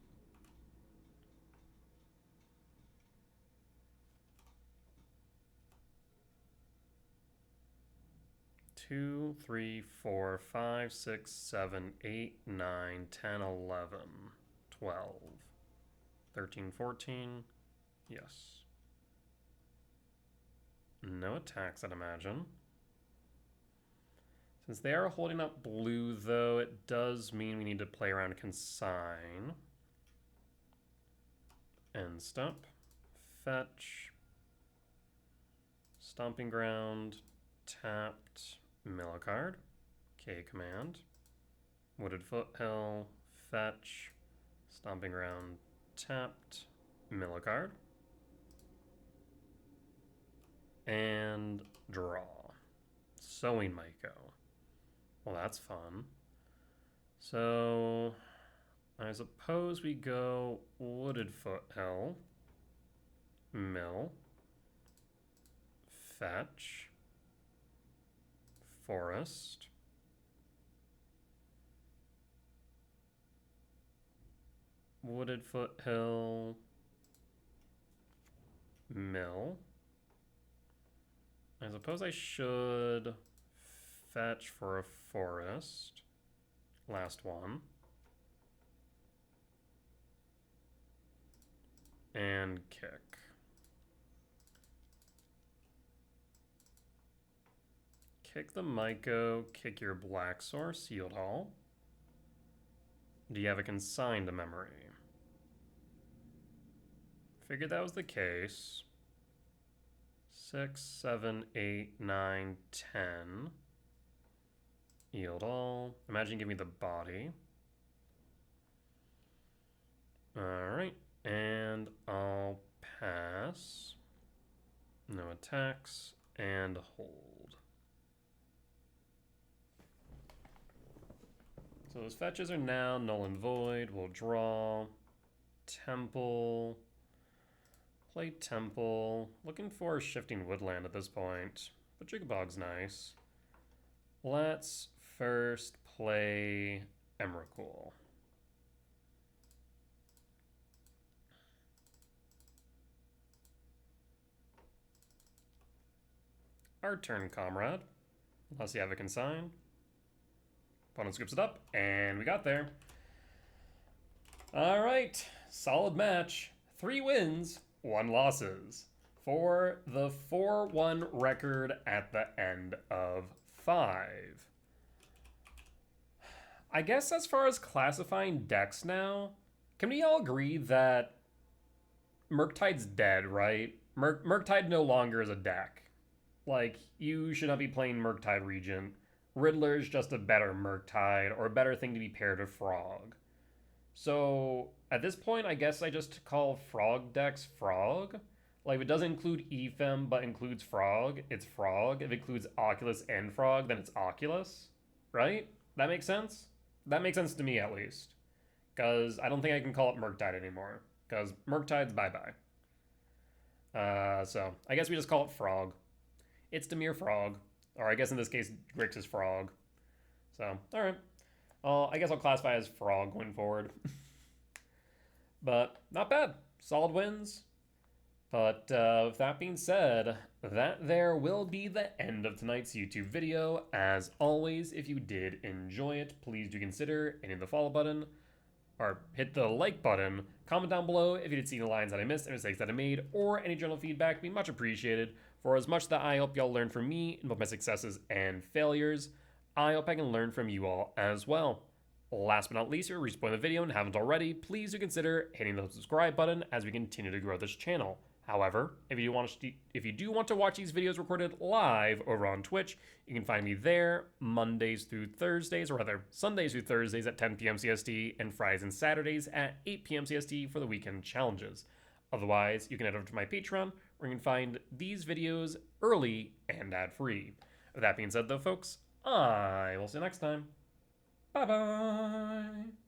Two, 3, 4, 5, 6, 7, 8, 9, 10, 11, 12, 13, 14. Yes. No attacks, I'd imagine. Since they are holding up blue, though, it does mean we need to play around Consign. End step. Fetch. Stomping Ground. Tapped. Mill a card. K command. Wooded Foothill. Fetch. Stomping Ground. Tapped. Mill a card. And draw. Sowing Maiko. Well, that's fun. So I suppose we go Wooded Foothill. Mill. Fetch. Forest. Wooded Foothill. Mill. I suppose I should fetch for a forest. Last one. And kick. Kick the Myco, kick your Black Source, Sealed Hall. Do you have a consigned memory? Figured that was the case. 6, 7, 8, 9, 10. Yield all. Imagine give me the body. Alright. And I'll pass. No attacks. And hold. So those fetches are now null and void. We'll draw. Temple. Play Temple. Looking for Shifting Woodland at this point. But Jigabog's nice. Let's first play Emrakul. Our turn, comrade. Unless you have a consign. Opponent scoops it up, and we got there. Alright, solid match. 3 wins, 1 losses. For the 4-1 record at the end of 5. I guess as far as classifying decks now, can we all agree that Murktide's dead, right? Murktide no longer is a deck. Like, you should not be playing Murktide Regent. Riddler's just a better Murktide, or a better thing to be paired with Frog. So, at this point, I guess I just call Frog decks Frog. Like, if it doesn't include Ephem, but includes Frog, it's Frog. If it includes Oculus and Frog, then it's Oculus. Right? That makes sense? That makes sense to me, at least. Because I don't think I can call it Murktide anymore. Because Murktide's bye-bye. So, I guess we just call it Frog. It's Dimir Frog. Or I guess in this case, Grix is Frog. So, alright. I guess I'll classify as Frog going forward. But, not bad. Solid wins. But, with that being said, that there will be the end of tonight's YouTube video. As always, if you did enjoy it, please do consider hitting the follow button. Or hit the like button. Comment down below if you did see the lines that I missed and mistakes that I made, or any general feedback. Be much appreciated. For as much that I hope y'all learn from me in both my successes and failures, I hope I can learn from you all as well. Last but not least, if you're reached the point of the video and haven't already, please do consider hitting the subscribe button as we continue to grow this channel. However, if you do want to watch these videos recorded live over on Twitch, you can find me there Mondays through Thursdays, or rather Sundays through Thursdays at 10 p.m. CST, and Fridays and Saturdays at 8 p.m. CST for the weekend challenges. Otherwise, you can head over to my Patreon, where you can find these videos early and ad-free. With that being said, though, folks, I will see you next time. Bye-bye!